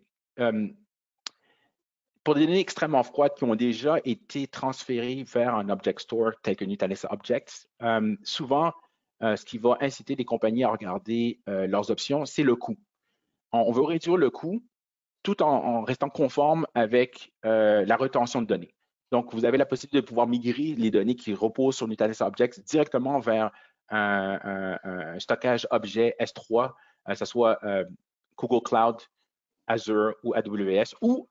Pour des données extrêmement froides qui ont déjà été transférées vers un object store tel que Nutanix Objects, souvent, ce qui va inciter les compagnies à regarder leurs options, c'est le coût. On veut réduire le coût tout en restant conforme avec la rétention de données. Donc, vous avez la possibilité de pouvoir migrer les données qui reposent sur Nutanix Objects directement vers un stockage objet S3, que ce soit Google Cloud, Azure ou AWS, ou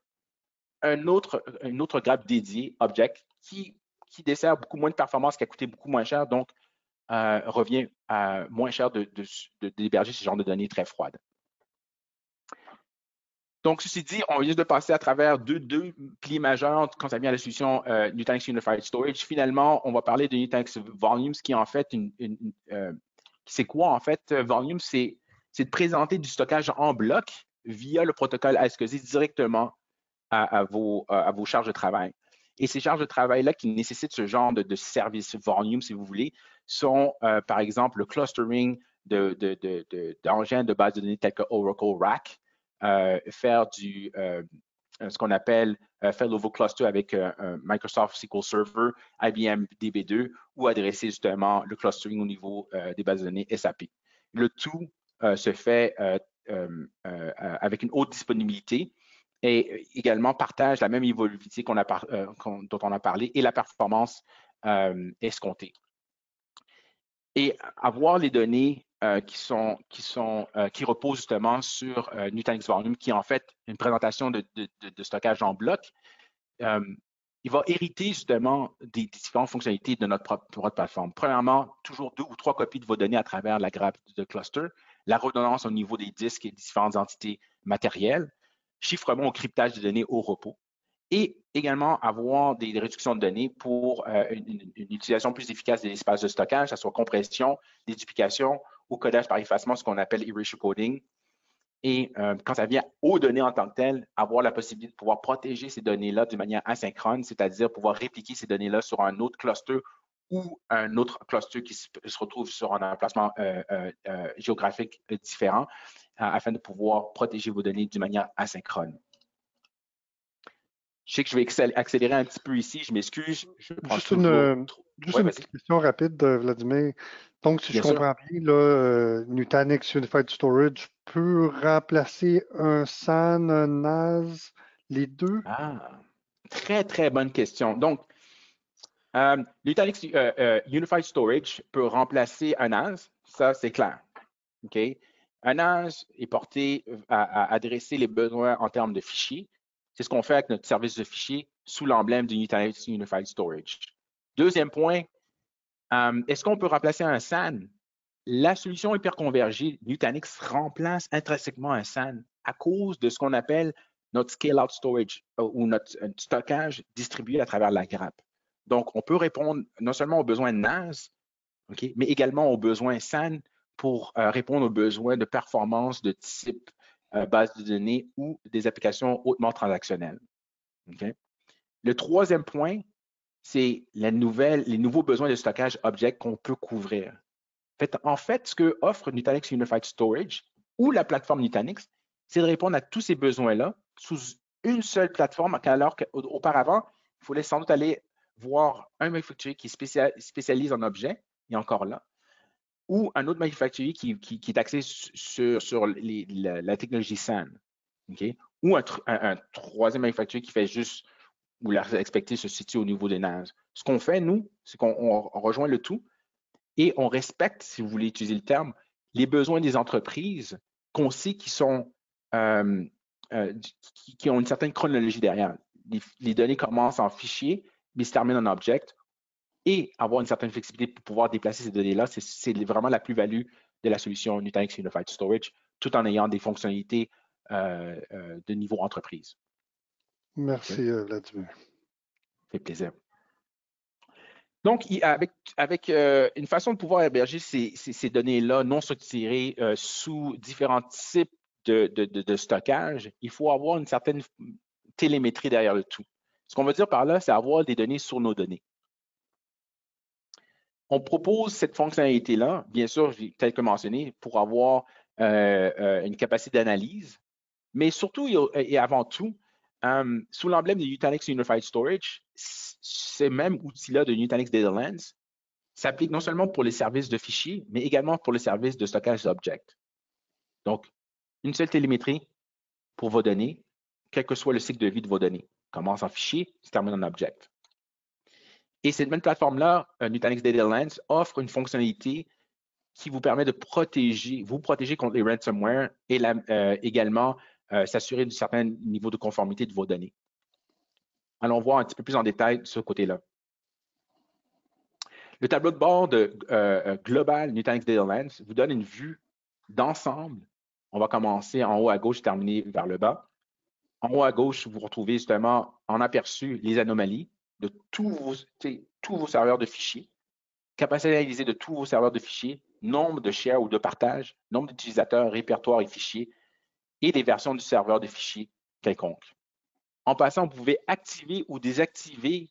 un autre grappe dédié, Object, qui dessert beaucoup moins de performance, qui a coûté beaucoup moins cher, donc revient à moins cher d'héberger ce genre de données très froides. Donc, ceci dit, on vient de passer à travers deux piliers majeurs quand ça vient à la solution Nutanix Unified Storage. Finalement, on va parler de Nutanix Volumes, qui est en fait c'est quoi en fait? Volumes, c'est de présenter du stockage en bloc via le protocole ASCSI directement à vos charges de travail. Et ces charges de travail-là qui nécessitent ce genre de service volume, si vous voulez, sont par exemple le clustering d'engins de base de données tels que Oracle RAC, faire ce qu'on appelle Failover Cluster avec Microsoft SQL Server, IBM DB2, ou adresser justement le clustering au niveau des bases de données SAP. Le tout se fait avec une haute disponibilité et également partage la même évolutivité dont on a parlé et la performance escomptée. Et avoir les données qui reposent justement sur Nutanix Volume, qui est en fait une présentation de stockage en bloc, il va hériter justement des différentes fonctionnalités de notre plateforme. Premièrement, toujours 2 ou 3 copies de vos données à travers la grappe de cluster, la redondance au niveau des disques et des différentes entités matérielles, chiffrement au cryptage des données au repos, et également avoir des réductions de données pour une utilisation plus efficace des espaces de stockage, que ce soit compression, déduplication ou codage par effacement, ce qu'on appelle erasure coding. Et quand ça vient aux données en tant que telles, avoir la possibilité de pouvoir protéger ces données-là de manière asynchrone, c'est-à-dire pouvoir répliquer ces données-là sur un autre cluster ou un autre cluster qui se retrouve sur un emplacement géographique différent, afin de pouvoir protéger vos données d'une manière asynchrone. Je sais que je vais accélérer un petit peu ici, je m'excuse. Juste une petite question rapide, Vladimir. Donc, si je comprends bien, là, Nutanix Unified Storage peut remplacer un SAN, un NAS, les deux? Ah, très, très bonne question. Donc, Nutanix Unified Storage peut remplacer un NAS, ça c'est clair. Okay? Un NAS est porté à adresser les besoins en termes de fichiers. C'est ce qu'on fait avec notre service de fichiers sous l'emblème du Nutanix Unified Storage. Deuxième point, est-ce qu'on peut remplacer un SAN? La solution hyperconvergée Nutanix remplace intrinsèquement un SAN à cause de ce qu'on appelle notre scale-out storage ou notre stockage distribué à travers la grappe. Donc, on peut répondre non seulement aux besoins de NAS, okay, mais également aux besoins SAN pour répondre aux besoins de performance de type base de données ou des applications hautement transactionnelles. Okay? Le troisième point, c'est les nouveaux besoins de stockage object qu'on peut couvrir. En fait, ce que offre Nutanix Unified Storage ou la plateforme Nutanix, c'est de répondre à tous ces besoins-là sous une seule plateforme, alors qu'auparavant, il fallait sans doute aller voir un manufacturier qui spécialise en objets, et encore là, ou un autre manufacturier qui est axé sur la technologie SAN, okay? Ou un troisième manufacturier qui fait juste où la expertise se situe au niveau des NAS. Ce qu'on fait, nous, c'est qu'on rejoint le tout et on respecte, si vous voulez utiliser le terme, les besoins des entreprises qu'on sait qui ont une certaine chronologie derrière. Les données commencent en fichier, mais se terminent en object, et avoir une certaine flexibilité pour pouvoir déplacer ces données-là, c'est vraiment la plus-value de la solution Nutanix Unified Storage, tout en ayant des fonctionnalités de niveau entreprise. Merci, Vladimir. Ça fait plaisir. Donc, avec une façon de pouvoir héberger ces données-là non structurées sous différents types de stockage, il faut avoir une certaine télémétrie derrière le tout. Ce qu'on veut dire par là, c'est avoir des données sur nos données. On propose cette fonctionnalité-là, bien sûr, tel que mentionné, pour avoir une capacité d'analyse, mais surtout et avant tout, sous l'emblème de Nutanix Unified Storage, ce même outil-là de Nutanix Data Lens s'applique non seulement pour les services de fichiers, mais également pour les services de stockage d'objects. Donc, une seule télémétrie pour vos données, quel que soit le cycle de vie de vos données. Commence en fichier, se termine en object. Et cette même plateforme-là, Nutanix Data Lens, offre une fonctionnalité qui vous permet de vous protéger contre les ransomware et également s'assurer d'un certain niveau de conformité de vos données. Allons voir un petit peu plus en détail ce côté-là. Le tableau de bord global Nutanix Data Lens vous donne une vue d'ensemble. On va commencer en haut à gauche et terminer vers le bas. En haut à gauche, vous retrouvez justement en aperçu les anomalies de tous vos serveurs de fichiers, capacité d'analyser de tous vos serveurs de fichiers, nombre de shares ou de partages, nombre d'utilisateurs, répertoire et fichiers, et les versions du serveur de fichiers quelconque. En passant, vous pouvez activer ou désactiver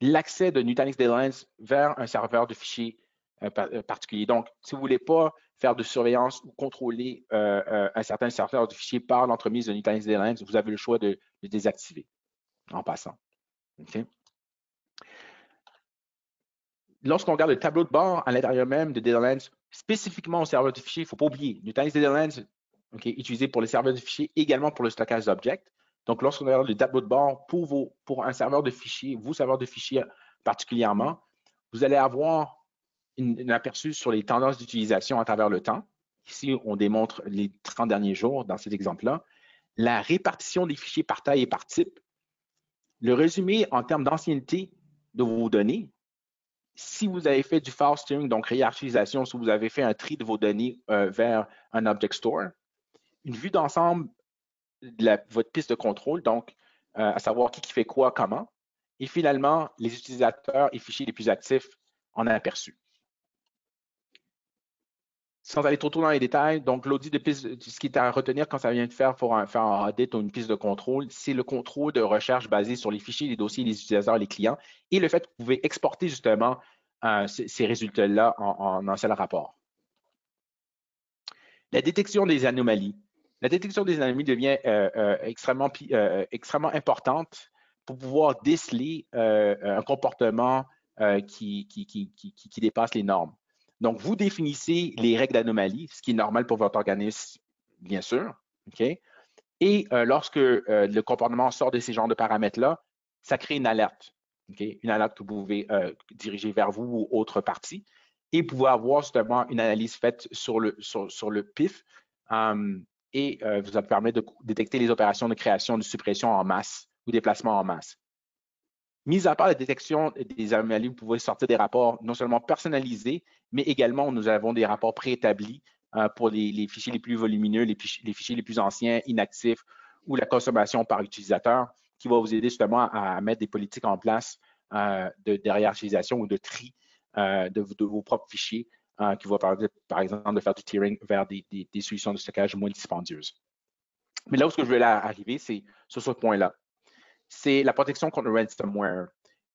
l'accès de Nutanix Data Lens vers un serveur de fichiers particulier. Donc, si vous ne voulez pas faire de surveillance ou contrôler un certain serveur de fichiers par l'entremise de Nutanix Data Lens, vous avez le choix de le désactiver en passant. Okay? Lorsqu'on regarde le tableau de bord à l'intérieur même de Data Lens, spécifiquement au serveur de fichiers, il ne faut pas oublier, Nutanix Data Lens, utilisé pour les serveurs de fichiers, également pour le stockage d'objects. Donc, lorsqu'on regarde le tableau de bord pour un serveur de fichiers, vos serveurs de fichiers particulièrement, vous allez avoir un aperçu sur les tendances d'utilisation à travers le temps. Ici, on démontre les 30 derniers jours dans cet exemple-là. La répartition des fichiers par taille et par type. Le résumé en termes d'ancienneté de vos données. Si vous avez fait du file steering, donc réarchivisation, si vous avez fait un tri de vos données vers un object store, une vue d'ensemble de votre piste de contrôle, donc à savoir qui fait quoi, comment, et finalement, les utilisateurs et fichiers les plus actifs en aperçu. Sans aller trop dans les détails, donc l'audit de piste, ce qui est à retenir quand ça vient de faire un audit ou une piste de contrôle, c'est le contrôle de recherche basé sur les fichiers, les dossiers, les utilisateurs, les clients, et le fait que vous pouvez exporter justement ces résultats-là en un seul rapport. La détection des anomalies. La détection des anomalies devient extrêmement importante pour pouvoir déceler un comportement qui dépasse les normes. Donc, vous définissez les règles d'anomalie, ce qui est normal pour votre organisme, bien sûr. Okay? Et lorsque le comportement sort de ces genres de paramètres-là, ça crée une alerte. Okay? Une alerte que vous pouvez diriger vers vous ou autre partie. Et vous pouvez avoir justement une analyse faite sur le PIF et vous permet de détecter les opérations de création de suppression en masse ou déplacement en masse. Mis à part la détection des anomalies, vous pouvez sortir des rapports non seulement personnalisés, mais également nous avons des rapports préétablis pour les fichiers les plus volumineux, les fichiers les plus anciens, inactifs ou la consommation par utilisateur, qui va vous aider justement à mettre des politiques en place de réarchivisation ou de tri de vos propres fichiers qui va permettre, par exemple, de faire du tiering vers des solutions de stockage moins dispendieuses. Mais là où je veux arriver, c'est sur ce point-là. C'est la protection contre le ransomware.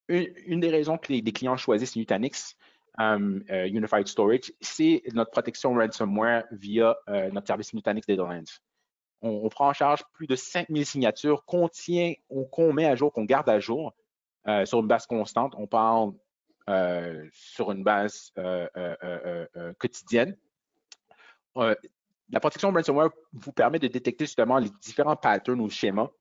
Une des raisons que les clients choisissent Nutanix Unified Storage, c'est notre protection ransomware via notre service Nutanix Data Lens. On prend en charge plus de 5000 signatures qu'on met à jour, qu'on garde à jour sur une base constante. On parle sur une base quotidienne. La protection ransomware vous permet de détecter justement les différents patterns ou schémas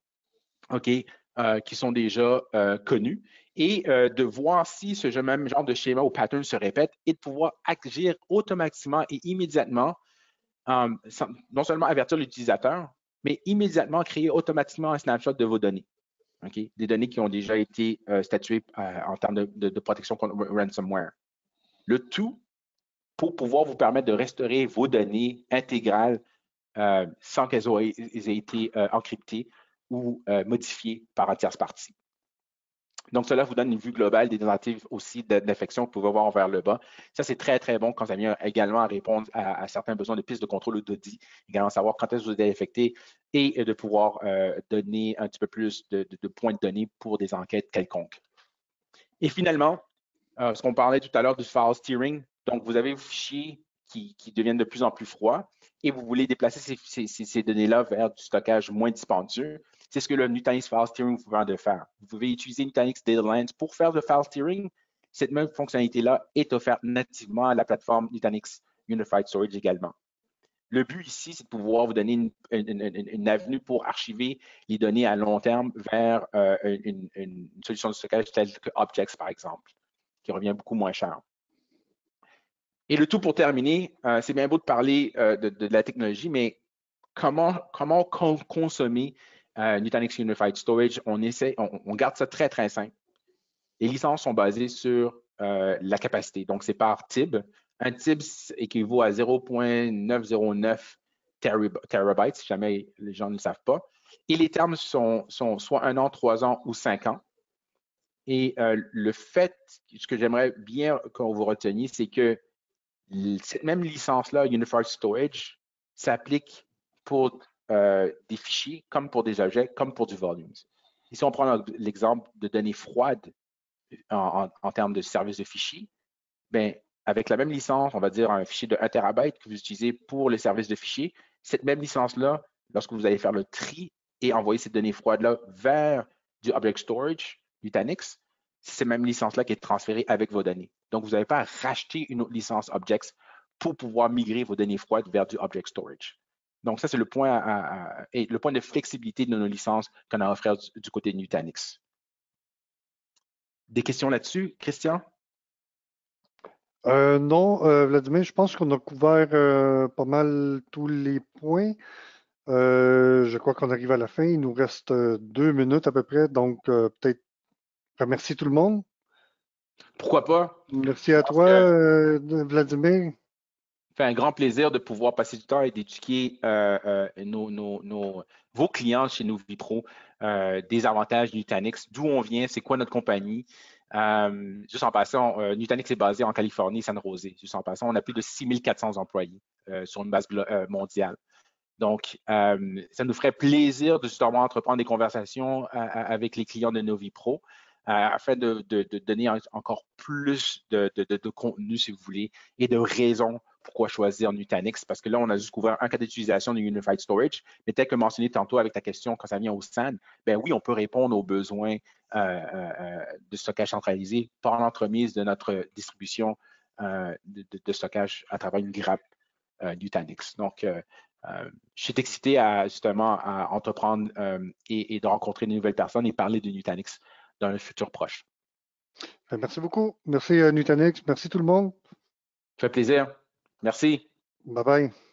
qui sont déjà connus et de voir si ce même genre de schéma ou pattern se répète et de pouvoir agir automatiquement et immédiatement, non seulement avertir l'utilisateur, mais immédiatement créer automatiquement un snapshot de vos données. Des données qui ont déjà été statuées en termes de protection contre ransomware. Le tout pour pouvoir vous permettre de restaurer vos données intégrales sans qu'elles aient été encryptées ou modifiées par un tierce partie. Donc, cela vous donne une vue globale des tentatives aussi d'infection que vous pouvez voir vers le bas. Ça, c'est très, très bon quand ça vient également à répondre à certains besoins de pistes de contrôle ou d'audit, également savoir quand est-ce que vous êtes infecté et de pouvoir donner un petit peu plus de points de données pour des enquêtes quelconques. Et finalement, ce qu'on parlait tout à l'heure du file steering. Donc, vous avez vos fichiers qui deviennent de plus en plus froids et vous voulez déplacer ces données-là vers du stockage moins dispendieux. C'est ce que le Nutanix File Steering vous permet de faire. Vous pouvez utiliser Nutanix Data Lines pour faire le file steering. Cette même fonctionnalité-là est offerte nativement à la plateforme Nutanix Unified Storage également. Le but ici, c'est de pouvoir vous donner une avenue pour archiver les données à long terme vers une solution de stockage telle que Objects, par exemple, qui revient beaucoup moins cher. Et le tout pour terminer, c'est bien beau de parler de la technologie, mais comment consommer Nutanix Unified Storage? On garde ça très, très simple. Les licences sont basées sur la capacité. Donc, c'est par TIB. Un TIB équivaut à 0.909 terabytes, si jamais les gens ne le savent pas. Et les termes sont soit 1 an, 3 ans ou 5 ans. Et le fait, ce que j'aimerais bien qu'on vous reteniez, c'est que cette même licence-là, Unified Storage, s'applique pour des fichiers, comme pour des objets, comme pour du volume. Ici, on prend l'exemple de données froides en termes de service de fichiers. Bien, avec la même licence, on va dire un fichier de 1 terabyte que vous utilisez pour les services de fichiers, cette même licence-là, lorsque vous allez faire le tri et envoyer ces données froides-là vers du Object Storage, Nutanix, c'est cette même licence-là qui est transférée avec vos données. Donc, vous n'avez pas à racheter une autre licence Objects pour pouvoir migrer vos données froides vers du Object Storage. Donc, ça, c'est le point, le point de flexibilité de nos licences qu'on a offert du côté de Nutanix. Des questions là-dessus, Christian? Non, Vladimir, je pense qu'on a couvert pas mal tous les points. Je crois qu'on arrive à la fin. Il nous reste 2 minutes à peu près, donc peut-être remercier tout le monde. Pourquoi pas? Merci à toi, Vladimir. Fait un grand plaisir de pouvoir passer du temps et d'éduquer vos clients chez nous Vipro des avantages de Nutanix, d'où on vient, c'est quoi notre compagnie. Juste en passant, Nutanix est basé en Californie, San Jose. Juste en passant, on a plus de 6400 employés sur une base mondiale. Donc, ça nous ferait plaisir de justement entreprendre des conversations avec les clients de Novipro afin de donner encore plus de contenu, si vous voulez, et de raisons pourquoi choisir Nutanix, parce que là, on a juste couvert un cas d'utilisation de Unified Storage, mais tel que mentionné tantôt avec ta question quand ça vient au SAN, ben oui, on peut répondre aux besoins de stockage centralisé par l'entremise de notre distribution de stockage à travers une grappe Nutanix. Donc, je suis excité justement à entreprendre et de rencontrer de nouvelles personnes et parler de Nutanix dans le futur proche. Merci beaucoup. Merci Nutanix. Merci tout le monde. Ça fait plaisir. Merci. Bye bye.